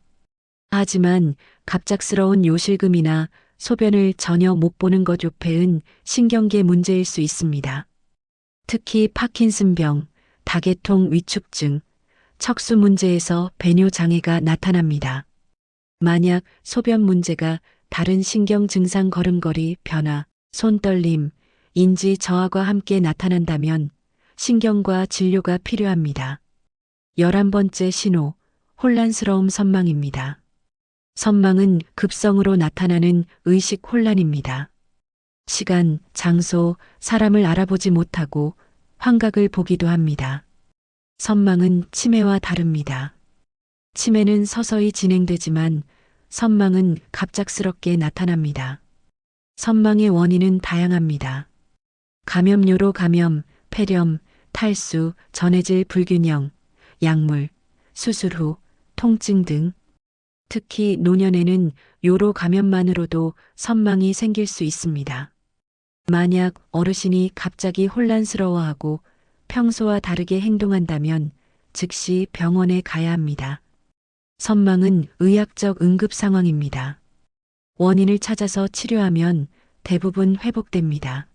하지만 갑작스러운 요실금이나 소변을 전혀 못 보는 것 요패은 신경계 문제일 수 있습니다. 특히 파킨슨병, 다계통 위축증, 척수 문제에서 배뇨 장애가 나타납니다. 만약 소변 문제가 다른 신경 증상 걸음걸이 변화, 손떨림, 인지 저하와 함께 나타난다면 신경과 진료가 필요합니다. 11번째 신호, 혼란스러움 선망입니다. 선망은 급성으로 나타나는 의식 혼란입니다. 시간, 장소, 사람을 알아보지 못하고 환각을 보기도 합니다. 선망은 치매와 다릅니다. 치매는 서서히 진행되지만 선망은 갑작스럽게 나타납니다. 선망의 원인은 다양합니다. 감염료로 감염, 폐렴, 탈수, 전해질 불균형, 약물, 수술 후, 통증 등 특히 노년에는 요로 감염만으로도 선망이 생길 수 있습니다. 만약 어르신이 갑자기 혼란스러워하고 평소와 다르게 행동한다면 즉시 병원에 가야 합니다. 선망은 의학적 응급 상황입니다. 원인을 찾아서 치료하면 대부분 회복됩니다.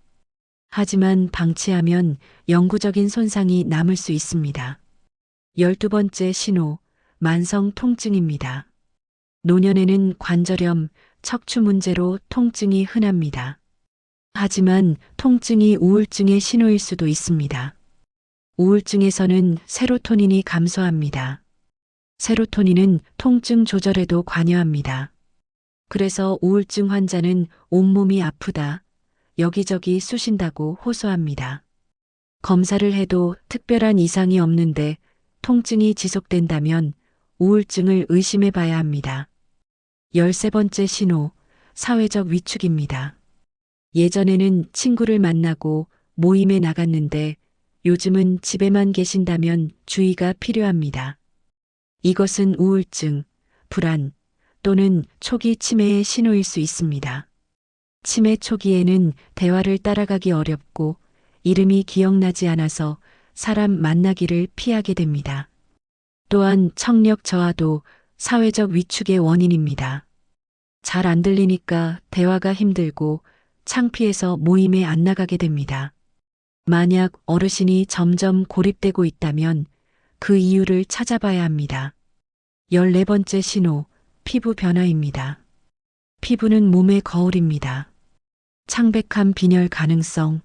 하지만 방치하면 영구적인 손상이 남을 수 있습니다. 12번째 신호, 만성 통증입니다. 노년에는 관절염, 척추 문제로 통증이 흔합니다. 하지만 통증이 우울증의 신호일 수도 있습니다. 우울증에서는 세로토닌이 감소합니다. 세로토닌은 통증 조절에도 관여합니다. 그래서 우울증 환자는 온몸이 아프다, 여기저기 쑤신다고 호소합니다. 검사를 해도 특별한 이상이 없는데 통증이 지속된다면 우울증을 의심해 봐야 합니다. 13번째 신호, 사회적 위축입니다. 예전에는 친구를 만나고 모임에 나갔는데 요즘은 집에만 계신다면 주의가 필요합니다. 이것은 우울증, 불안 또는 초기 치매의 신호일 수 있습니다. 치매 초기에는 대화를 따라가기 어렵고 이름이 기억나지 않아서 사람 만나기를 피하게 됩니다. 또한 청력 저하도 사회적 위축의 원인입니다. 잘 안 들리니까 대화가 힘들고 창피해서 모임에 안 나가게 됩니다. 만약 어르신이 점점 고립되고 있다면 그 이유를 찾아봐야 합니다. 14번째 신호, 피부 변화입니다. 피부는 몸의 거울입니다. 창백한 빈혈 가능성,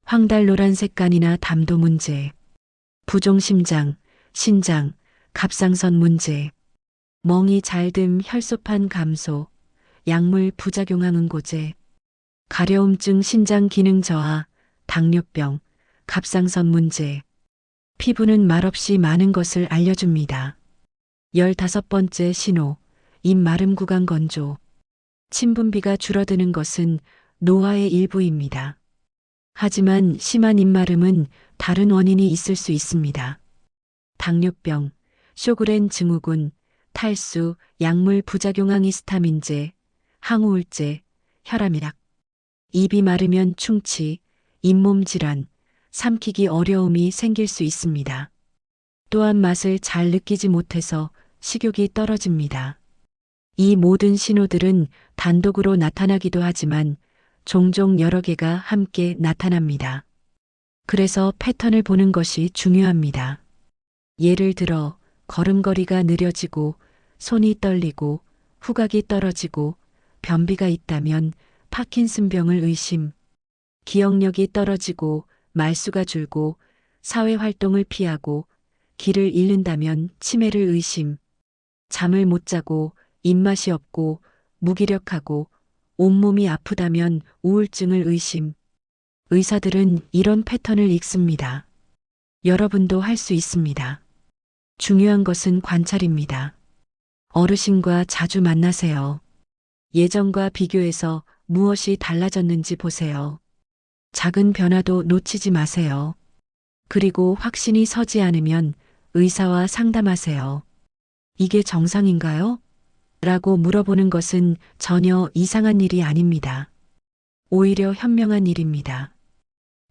황달노란 색간이나 담도 문제, 부종심장, 신장, 갑상선 문제, 멍이 잘듦 혈소판 감소, 약물 부작용항 응고제, 가려움증 신장 기능 저하, 당뇨병, 갑상선 문제. 피부는 말없이 많은 것을 알려줍니다. 15번째 신호, 입 마름 구강 건조. 침분비가 줄어드는 것은 노화의 일부입니다. 하지만 심한 입마름은 다른 원인이 있을 수 있습니다. 당뇨병, 쇼그렌 증후군, 탈수, 약물 부작용항 히스타민제, 항우울제, 혈압약. 입이 마르면 충치, 잇몸 질환, 삼키기 어려움이 생길 수 있습니다. 또한 맛을 잘 느끼지 못해서 식욕이 떨어집니다. 이 모든 신호들은 단독으로 나타나기도 하지만 종종 여러 개가 함께 나타납니다. 그래서 패턴을 보는 것이 중요합니다. 예를 들어 걸음걸이가 느려지고 손이 떨리고 후각이 떨어지고 변비가 있다면 파킨슨병을 의심, 기억력이 떨어지고 말수가 줄고 사회활동을 피하고 길을 잃는다면 치매를 의심, 잠을 못 자고 입맛이 없고 무기력하고 온몸이 아프다면 우울증을 의심. 의사들은 이런 패턴을 읽습니다. 여러분도 할 수 있습니다. 중요한 것은 관찰입니다. 어르신과 자주 만나세요. 예전과 비교해서 무엇이 달라졌는지 보세요. 작은 변화도 놓치지 마세요. 그리고 확신이 서지 않으면 의사와 상담하세요. 이게 정상인가요? 라고 물어보는 것은 전혀 이상한 일이 아닙니다. 오히려 현명한 일입니다.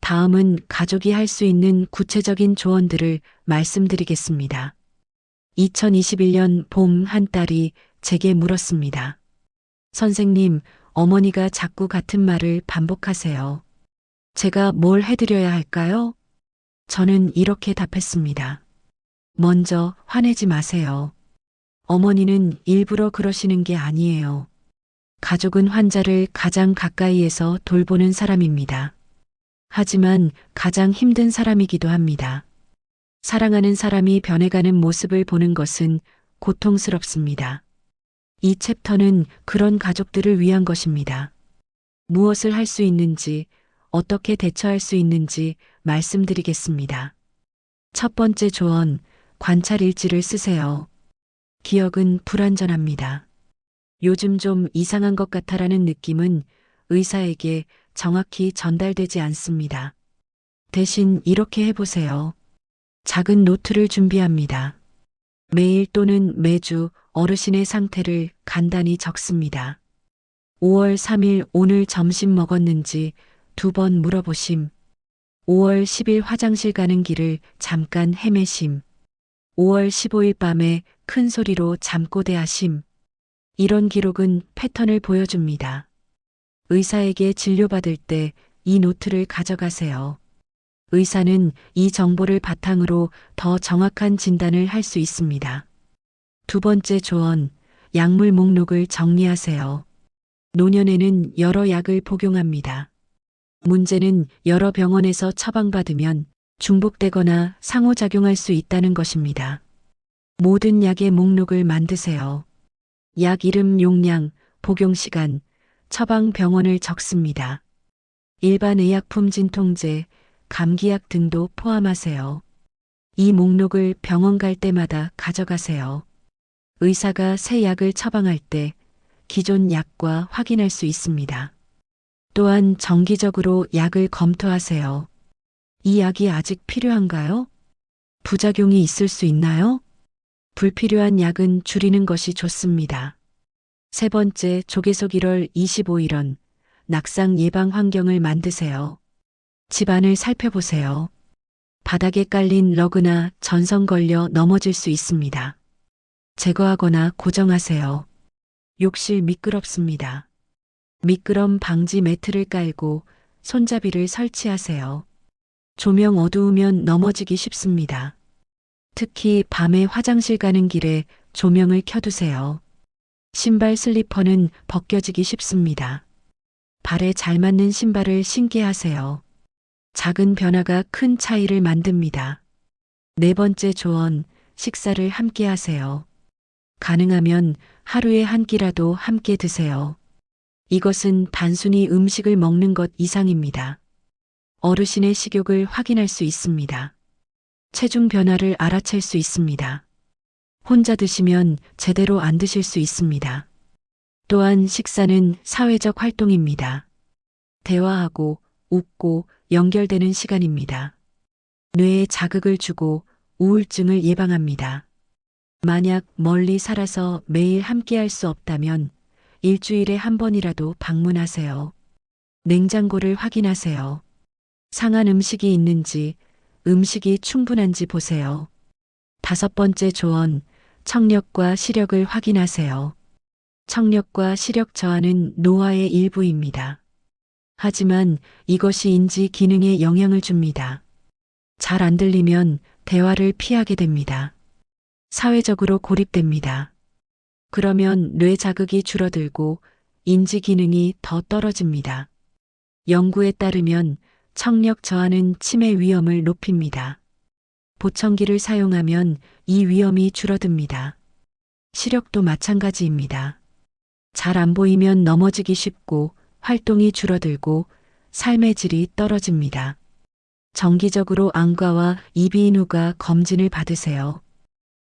다음은 가족이 할 수 있는 구체적인 조언들을 말씀드리겠습니다. 2021년 봄 한 딸이 제게 물었습니다. 선생님, 어머니가 자꾸 같은 말을 반복하세요. 제가 뭘 해드려야 할까요? 저는 이렇게 답했습니다. 먼저 화내지 마세요. 어머니는 일부러 그러시는 게 아니에요. 가족은 환자를 가장 가까이에서 돌보는 사람입니다. 하지만 가장 힘든 사람이기도 합니다. 사랑하는 사람이 변해가는 모습을 보는 것은 고통스럽습니다. 이 챕터는 그런 가족들을 위한 것입니다. 무엇을 할 수 있는지, 어떻게 대처할 수 있는지 말씀드리겠습니다. 첫 번째 조언, 관찰 일지를 쓰세요. 기억은 불완전합니다. 요즘 좀 이상한 것 같아라는 느낌은 의사에게 정확히 전달되지 않습니다. 대신 이렇게 해보세요. 작은 노트를 준비합니다. 매일 또는 매주 어르신의 상태를 간단히 적습니다. 5월 3일 오늘 점심 먹었는지 2번 물어보심. 5월 10일 화장실 가는 길을 잠깐 헤매심. 5월 15일 밤에 큰 소리로 잠꼬대하심. 이런 기록은 패턴을 보여줍니다. 의사에게 진료받을 때 이 노트를 가져가세요. 의사는 이 정보를 바탕으로 더 정확한 진단을 할 수 있습니다. 두 번째 조언, 약물 목록을 정리하세요. 노년에는 여러 약을 복용합니다. 문제는 여러 병원에서 처방받으면 중복되거나 상호작용할 수 있다는 것입니다. 모든 약의 목록을 만드세요. 약 이름, 용량, 복용 시간, 처방 병원을 적습니다. 일반 의약품 진통제, 감기약 등도 포함하세요. 이 목록을 병원 갈 때마다 가져가세요. 의사가 새 약을 처방할 때 기존 약과 확인할 수 있습니다. 또한 정기적으로 약을 검토하세요. 이 약이 아직 필요한가요? 부작용이 있을 수 있나요? 불필요한 약은 줄이는 것이 좋습니다. 세 번째, 조계속 1월 25일은 낙상 예방 환경을 만드세요. 집안을 살펴보세요. 바닥에 깔린 러그나 전선 걸려 넘어질 수 있습니다. 제거하거나 고정하세요. 욕실 미끄럽습니다. 미끄럼 방지 매트를 깔고 손잡이를 설치하세요. 조명 어두우면 넘어지기 쉽습니다. 특히 밤에 화장실 가는 길에 조명을 켜두세요. 신발 슬리퍼는 벗겨지기 쉽습니다. 발에 잘 맞는 신발을 신게 하세요. 작은 변화가 큰 차이를 만듭니다. 네 번째 조언, 식사를 함께 하세요. 가능하면 하루에 한 끼라도 함께 드세요. 이것은 단순히 음식을 먹는 것 이상입니다. 어르신의 식욕을 확인할 수 있습니다. 체중 변화를 알아챌 수 있습니다. 혼자 드시면 제대로 안 드실 수 있습니다. 또한 식사는 사회적 활동입니다. 대화하고 웃고 연결되는 시간입니다. 뇌에 자극을 주고 우울증을 예방합니다. 만약 멀리 살아서 매일 함께할 수 없다면 일주일에 한 번이라도 방문하세요. 냉장고를 확인하세요. 상한 음식이 있는지, 음식이 충분한지 보세요. 다섯 번째 조언, 청력과 시력을 확인하세요. 청력과 시력 저하는 노화의 일부입니다. 하지만 이것이 인지 기능에 영향을 줍니다. 잘 안 들리면 대화를 피하게 됩니다. 사회적으로 고립됩니다. 그러면 뇌 자극이 줄어들고 인지 기능이 더 떨어집니다. 연구에 따르면 청력 저하는 치매 위험을 높입니다. 보청기를 사용하면 이 위험이 줄어듭니다. 시력도 마찬가지입니다. 잘 안 보이면 넘어지기 쉽고 활동이 줄어들고 삶의 질이 떨어집니다. 정기적으로 안과와 이비인후과 검진을 받으세요.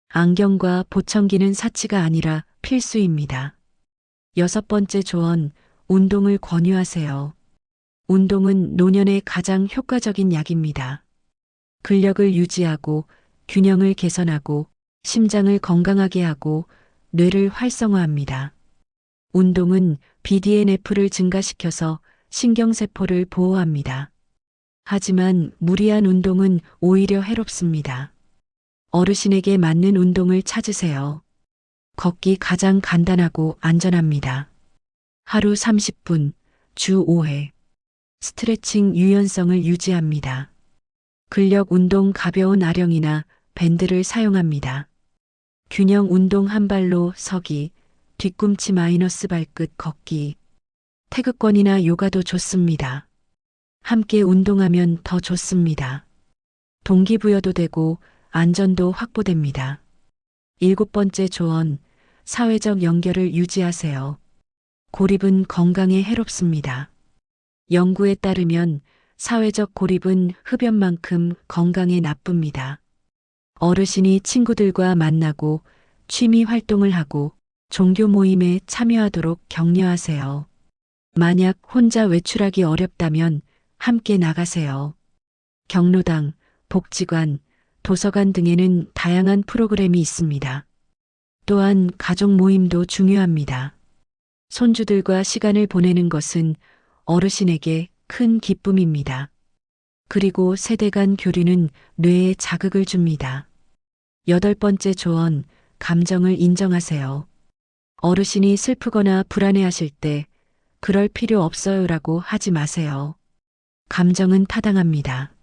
안경과 보청기는 사치가 아니라 필수입니다. 여섯 번째 조언, 운동을 권유하세요. 운동은 노년에 가장 효과적인 약입니다. 근력을 유지하고 균형을 개선하고 심장을 건강하게 하고 뇌를 활성화합니다. 운동은 BDNF를 증가시켜서 신경세포를 보호합니다. 하지만 무리한 운동은 오히려 해롭습니다. 어르신에게 맞는 운동을 찾으세요. 걷기 가장 간단하고 안전합니다. 하루 30분, 주 5회. 스트레칭 유연성을 유지합니다. 근력 운동 가벼운 아령이나 밴드를 사용합니다. 균형 운동 한 발로 서기, 뒤꿈치 마이너스 발끝 걷기. 태극권이나 요가도 좋습니다. 함께 운동하면 더 좋습니다. 동기부여도 되고 안전도 확보됩니다. 일곱 번째 조언, 사회적 연결을 유지하세요. 고립은 건강에 해롭습니다. 연구에 따르면 사회적 고립은 흡연만큼 건강에 나쁩니다. 어르신이 친구들과 만나고 취미 활동을 하고 종교 모임에 참여하도록 격려하세요. 만약 혼자 외출하기 어렵다면 함께 나가세요. 경로당, 복지관, 도서관 등에는 다양한 프로그램이 있습니다. 또한 가족 모임도 중요합니다. 손주들과 시간을 보내는 것은 어르신에게 큰 기쁨입니다. 그리고 세대 간 교류는 뇌에 자극을 줍니다. 8번째 조언, 감정을 인정하세요. 어르신이 슬프거나 불안해하실 때 그럴 필요 없어요라고 하지 마세요. 감정은 타당합니다.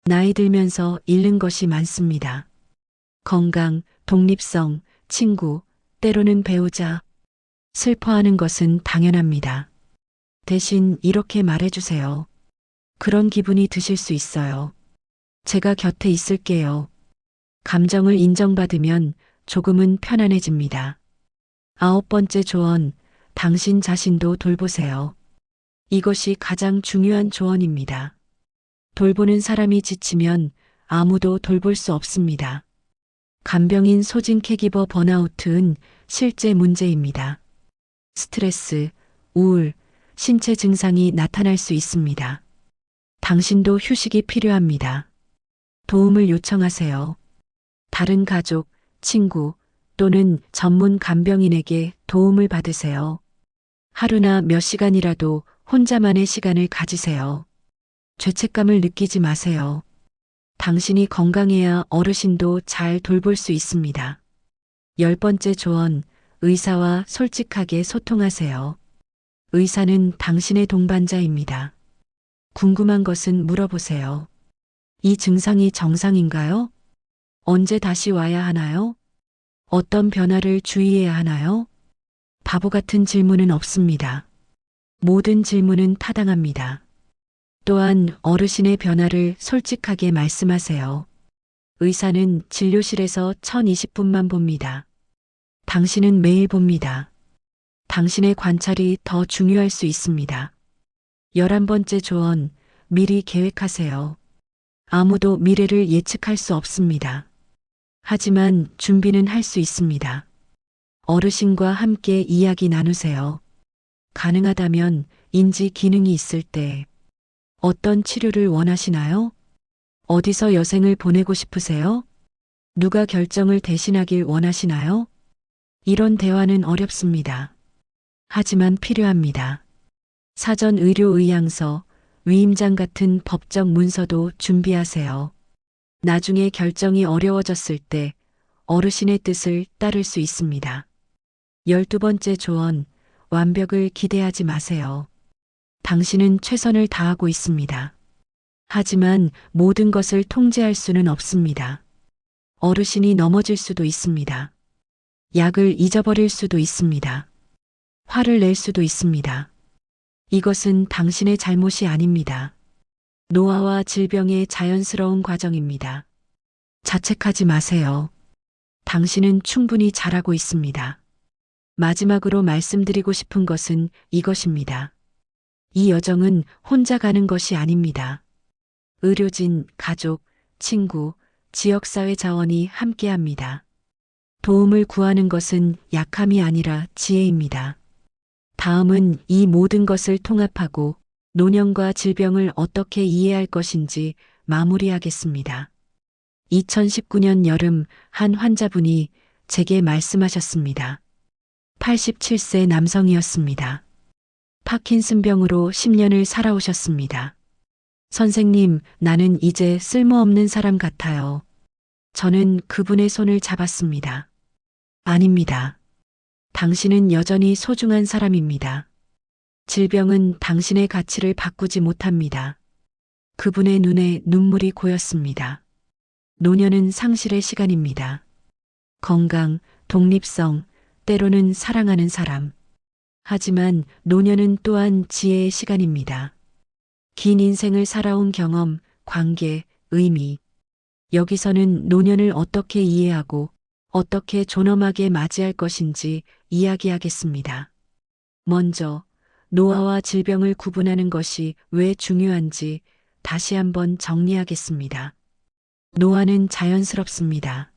나이 들면서 잃는 것이 많습니다. 건강, 독립성, 친구, 때로는 배우자. 슬퍼하는 것은 당연합니다. 대신 이렇게 말해주세요. 그런 기분이 드실 수 있어요. 제가 곁에 있을게요. 감정을 인정받으면 조금은 편안해집니다. 9번째 조언, 당신 자신도 돌보세요. 이것이 가장 중요한 조언입니다. 돌보는 사람이 지치면 아무도 돌볼 수 없습니다. 간병인 소진 캐기버 번아웃은 실제 문제입니다. 스트레스, 우울, 신체 증상이 나타날 수 있습니다. 당신도 휴식이 필요합니다. 도움을 요청하세요. 다른 가족, 친구 또는 전문 간병인에게 도움을 받으세요. 하루나 몇 시간이라도 혼자만의 시간을 가지세요. 죄책감을 느끼지 마세요. 당신이 건강해야 어르신도 잘 돌볼 수 있습니다. 10번째 조언, 의사와 솔직하게 소통하세요. 의사는 당신의 동반자입니다. 궁금한 것은 물어보세요. 이 증상이 정상인가요? 언제 다시 와야 하나요? 어떤 변화를 주의해야 하나요? 바보 같은 질문은 없습니다. 모든 질문은 타당합니다. 또한 어르신의 변화를 솔직하게 말씀하세요. 의사는 진료실에서 1020분만 봅니다. 당신은 매일 봅니다. 당신의 관찰이 더 중요할 수 있습니다. 11번째 조언, 미리 계획하세요. 아무도 미래를 예측할 수 없습니다. 하지만 준비는 할 수 있습니다. 어르신과 함께 이야기 나누세요. 가능하다면 인지 기능이 있을 때 어떤 치료를 원하시나요? 어디서 여생을 보내고 싶으세요? 누가 결정을 대신하길 원하시나요? 이런 대화는 어렵습니다. 하지만 필요합니다. 사전 의료 의향서, 위임장 같은 법적 문서도 준비하세요. 나중에 결정이 어려워졌을 때 어르신의 뜻을 따를 수 있습니다. 12번째 조언, 완벽을 기대하지 마세요. 당신은 최선을 다하고 있습니다. 하지만 모든 것을 통제할 수는 없습니다. 어르신이 넘어질 수도 있습니다. 약을 잊어버릴 수도 있습니다. 화를 낼 수도 있습니다. 이것은 당신의 잘못이 아닙니다. 노화와 질병의 자연스러운 과정입니다. 자책하지 마세요. 당신은 충분히 잘하고 있습니다. 마지막으로 말씀드리고 싶은 것은 이것입니다. 이 여정은 혼자 가는 것이 아닙니다. 의료진, 가족, 친구, 지역사회 자원이 함께합니다. 도움을 구하는 것은 약함이 아니라 지혜입니다. 다음은 이 모든 것을 통합하고 노년과 질병을 어떻게 이해할 것인지 마무리하겠습니다. 2019년 여름 한 환자분이 제게 말씀하셨습니다. 87세 남성이었습니다. 파킨슨병으로 10년을 살아오셨습니다. 선생님, 나는 이제 쓸모없는 사람 같아요. 저는 그분의 손을 잡았습니다. 아닙니다. 당신은 여전히 소중한 사람입니다. 질병은 당신의 가치를 바꾸지 못합니다. 그분의 눈에 눈물이 고였습니다. 노년은 상실의 시간입니다. 건강, 독립성, 때로는 사랑하는 사람. 하지만 노년은 또한 지혜의 시간입니다. 긴 인생을 살아온 경험, 관계, 의미. 여기서는 노년을 어떻게 이해하고 어떻게 존엄하게 맞이할 것인지 이야기하겠습니다. 먼저 노화와 질병을 구분하는 것이 왜 중요한지 다시 한번 정리하겠습니다. 노화는 자연스럽습니다.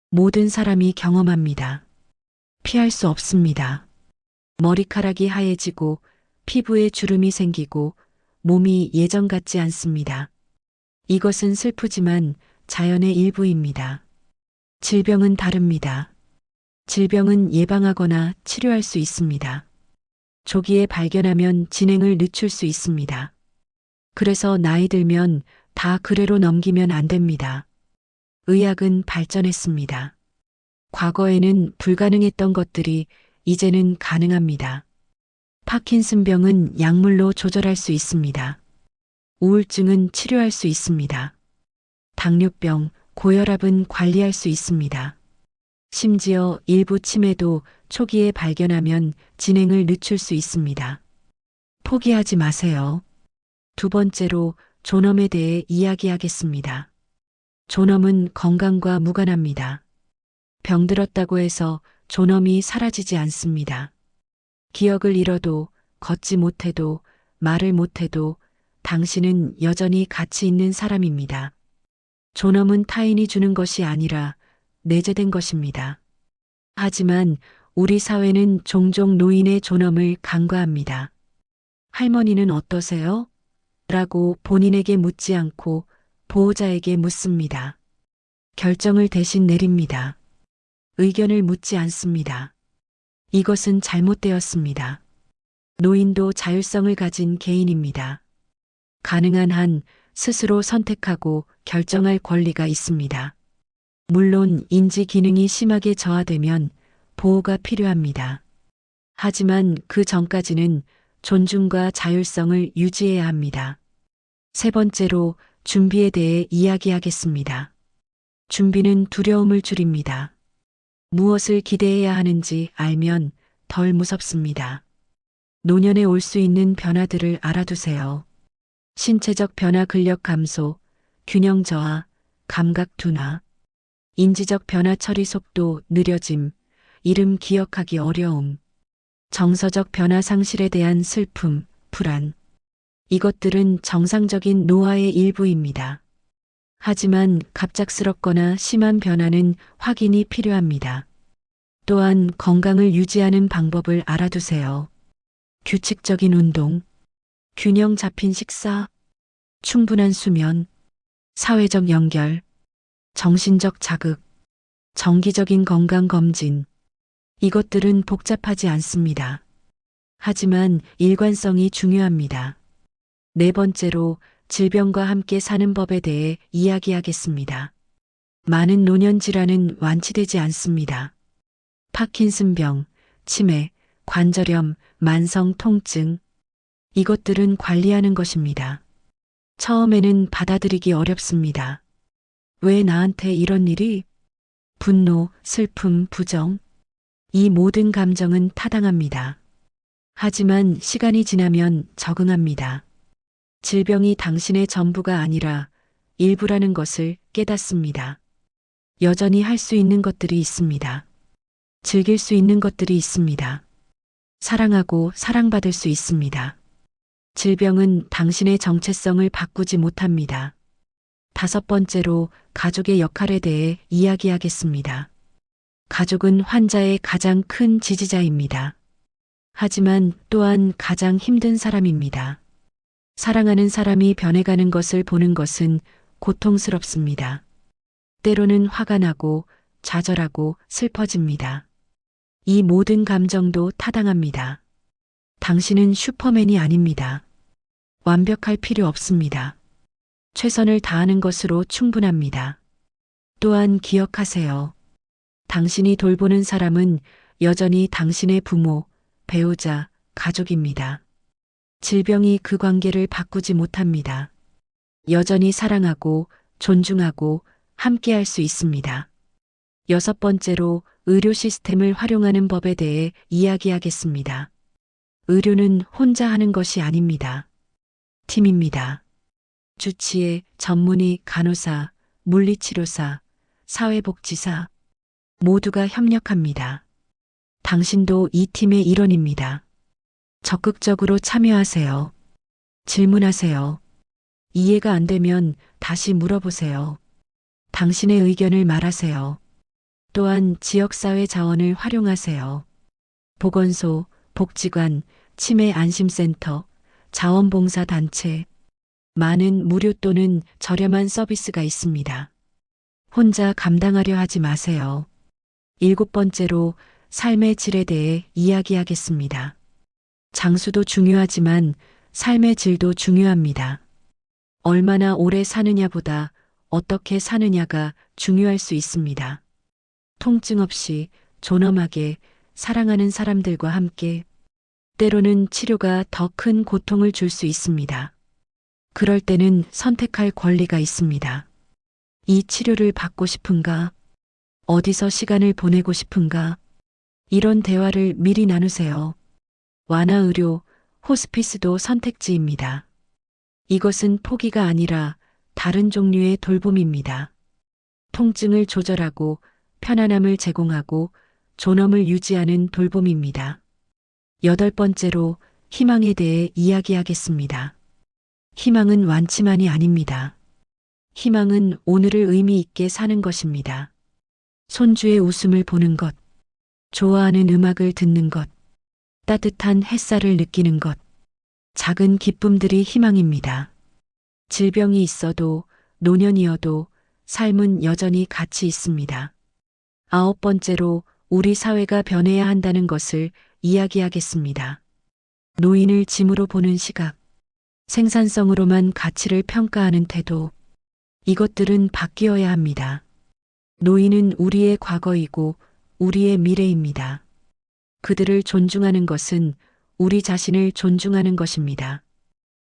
모든 사람이 경험합니다. 피할 수 없습니다. 머리카락이 하얘지고 피부에 주름이 생기고 몸이 예전 같지 않습니다. 이것은 슬프지만 자연의 일부입니다. 질병은 다릅니다. 질병은 예방하거나 치료할 수 있습니다. 조기에 발견하면 진행을 늦출 수 있습니다. 그래서 나이 들면 다 그래로 넘기면 안 됩니다. 의학은 발전했습니다. 과거에는 불가능했던 것들이 이제는 가능합니다. 파킨슨병은 약물로 조절할 수 있습니다. 우울증은 치료할 수 있습니다. 당뇨병, 고혈압은 관리할 수 있습니다. 심지어 일부 치매도 초기에 발견하면 진행을 늦출 수 있습니다. 포기하지 마세요. 두 번째로 존엄에 대해 이야기하겠습니다. 존엄은 건강과 무관합니다. 병들었다고 해서 존엄이 사라지지 않습니다. 기억을 잃어도, 걷지 못해도, 말을 못해도 당신은 여전히 가치 있는 사람입니다. 존엄은 타인이 주는 것이 아니라 내재된 것입니다. 하지만 우리 사회는 종종 노인의 존엄을 간과합니다. 할머니는 어떠세요? 라고 본인에게 묻지 않고 보호자에게 묻습니다. 결정을 대신 내립니다. 의견을 묻지 않습니다. 이것은 잘못되었습니다. 노인도 자율성을 가진 개인입니다. 가능한 한 스스로 선택하고 결정할 권리가 있습니다. 물론 인지 기능이 심하게 저하되면 보호가 필요합니다. 하지만 그 전까지는 존중과 자율성을 유지해야 합니다. 세 번째로 준비에 대해 이야기하겠습니다. 준비는 두려움을 줄입니다. 무엇을 기대해야 하는지 알면 덜 무섭습니다. 노년에 올 수 있는 변화들을 알아두세요. 신체적 변화 근력 감소, 균형 저하, 감각 둔화, 인지적 변화 처리 속도 느려짐, 이름 기억하기 어려움, 정서적 변화 상실에 대한 슬픔, 불안. 이것들은 정상적인 노화의 일부입니다. 하지만 갑작스럽거나 심한 변화는 확인이 필요합니다. 또한 건강을 유지하는 방법을 알아두세요. 규칙적인 운동, 균형 잡힌 식사, 충분한 수면, 사회적 연결, 정신적 자극, 정기적인 건강 검진. 이것들은 복잡하지 않습니다. 하지만 일관성이 중요합니다. 네 번째로 질병과 함께 사는 법에 대해 이야기하겠습니다. 많은 노년 질환은 완치되지 않습니다. 파킨슨병, 치매, 관절염, 만성 통증. 이것들은 관리하는 것입니다. 처음에는 받아들이기 어렵습니다. 왜 나한테 이런 일이? 분노, 슬픔, 부정. 이 모든 감정은 타당합니다. 하지만 시간이 지나면 적응합니다. 질병이 당신의 전부가 아니라 일부라는 것을 깨닫습니다. 여전히 할 수 있는 것들이 있습니다. 즐길 수 있는 것들이 있습니다. 사랑하고 사랑받을 수 있습니다. 질병은 당신의 정체성을 바꾸지 못합니다. 다섯 번째로 가족의 역할에 대해 이야기하겠습니다. 가족은 환자의 가장 큰 지지자입니다. 하지만 또한 가장 힘든 사람입니다. 사랑하는 사람이 변해가는 것을 보는 것은 고통스럽습니다. 때로는 화가 나고 좌절하고 슬퍼집니다. 이 모든 감정도 타당합니다. 당신은 슈퍼맨이 아닙니다. 완벽할 필요 없습니다. 최선을 다하는 것으로 충분합니다. 또한 기억하세요. 당신이 돌보는 사람은 여전히 당신의 부모, 배우자, 가족입니다. 질병이 그 관계를 바꾸지 못합니다. 여전히 사랑하고 존중하고 함께할 수 있습니다. 여섯 번째로 의료 시스템을 활용하는 법에 대해 이야기하겠습니다. 의료는 혼자 하는 것이 아닙니다. 팀입니다. 주치의, 전문의, 간호사, 물리치료사, 사회복지사 모두가 협력합니다. 당신도 이 팀의 일원입니다. 적극적으로 참여하세요. 질문하세요. 이해가 안 되면 다시 물어보세요. 당신의 의견을 말하세요. 또한 지역사회 자원을 활용하세요. 보건소, 복지관, 치매 안심센터, 자원봉사단체, 많은 무료 또는 저렴한 서비스가 있습니다. 혼자 감당하려 하지 마세요. 일곱 번째로 삶의 질에 대해 이야기하겠습니다. 장수도 중요하지만 삶의 질도 중요합니다. 얼마나 오래 사느냐보다 어떻게 사느냐가 중요할 수 있습니다. 통증 없이 존엄하게 사랑하는 사람들과 함께 때로는 치료가 더 큰 고통을 줄 수 있습니다. 그럴 때는 선택할 권리가 있습니다. 이 치료를 받고 싶은가? 어디서 시간을 보내고 싶은가? 이런 대화를 미리 나누세요. 완화의료, 호스피스도 선택지입니다. 이것은 포기가 아니라 다른 종류의 돌봄입니다. 통증을 조절하고 편안함을 제공하고 존엄을 유지하는 돌봄입니다. 8번째로 희망에 대해 이야기하겠습니다. 희망은 완치만이 아닙니다. 희망은 오늘을 의미 있게 사는 것입니다. 손주의 웃음을 보는 것, 좋아하는 음악을 듣는 것, 따뜻한 햇살을 느끼는 것, 작은 기쁨들이 희망입니다. 질병이 있어도 노년이어도 삶은 여전히 가치 있습니다. 9번째로 우리 사회가 변해야 한다는 것을 이야기하겠습니다. 노인을 짐으로 보는 시각, 생산성으로만 가치를 평가하는 태도, 이것들은 바뀌어야 합니다. 노인은 우리의 과거이고 우리의 미래입니다. 그들을 존중하는 것은 우리 자신을 존중하는 것입니다.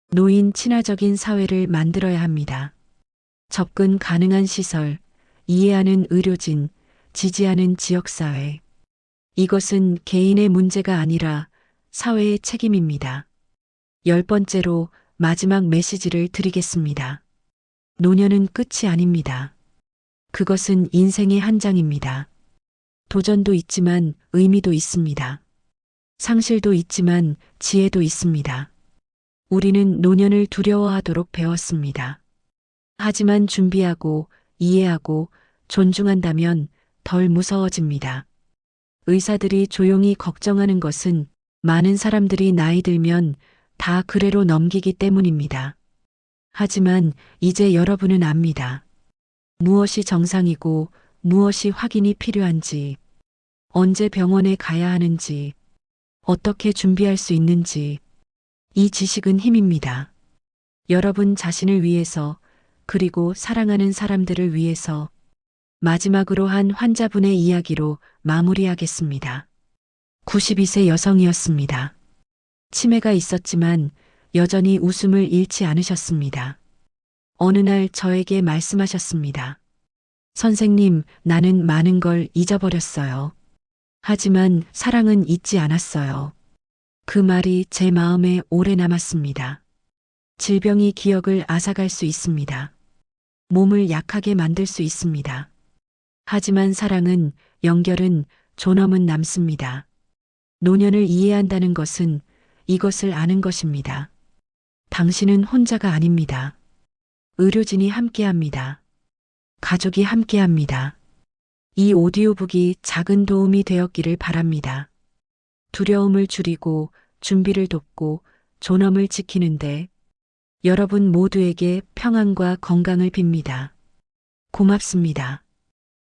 노인 친화적인 사회를 만들어야 합니다. 접근 가능한 시설, 이해하는 의료진, 지지하는 지역사회. 이것은 개인의 문제가 아니라 사회의 책임입니다. 10번째로 마지막 메시지를 드리겠습니다. 노년은 끝이 아닙니다. 그것은 인생의 한 장입니다. 도전도 있지만 의미도 있습니다. 상실도 있지만 지혜도 있습니다. 우리는 노년을 두려워하도록 배웠습니다. 하지만 준비하고 이해하고 존중한다면 덜 무서워집니다. 의사들이 조용히 걱정하는 것은 많은 사람들이 나이 들면 다 그래로 넘기기 때문입니다. 하지만 이제 여러분은 압니다. 무엇이 정상이고 무엇이 확인이 필요한지, 언제 병원에 가야 하는지, 어떻게 준비할 수 있는지, 이 지식은 힘입니다. 여러분 자신을 위해서, 그리고 사랑하는 사람들을 위해서 마지막으로 한 환자분의 이야기로 마무리하겠습니다. 92세 여성이었습니다. 치매가 있었지만 여전히 웃음을 잃지 않으셨습니다. 어느 날 저에게 말씀하셨습니다. 선생님, 나는 많은 걸 잊어버렸어요. 하지만 사랑은 잊지 않았어요. 그 말이 제 마음에 오래 남았습니다. 질병이 기억을 앗아갈 수 있습니다. 몸을 약하게 만들 수 있습니다. 하지만 사랑은, 연결은, 존엄은 남습니다. 노년을 이해한다는 것은 이것을 아는 것입니다. 당신은 혼자가 아닙니다. 의료진이 함께합니다. 가족이 함께합니다. 이 오디오북이 작은 도움이 되었기를 바랍니다. 두려움을 줄이고 준비를 돕고 존엄을 지키는데 여러분 모두에게 평안과 건강을 빕니다. 고맙습니다.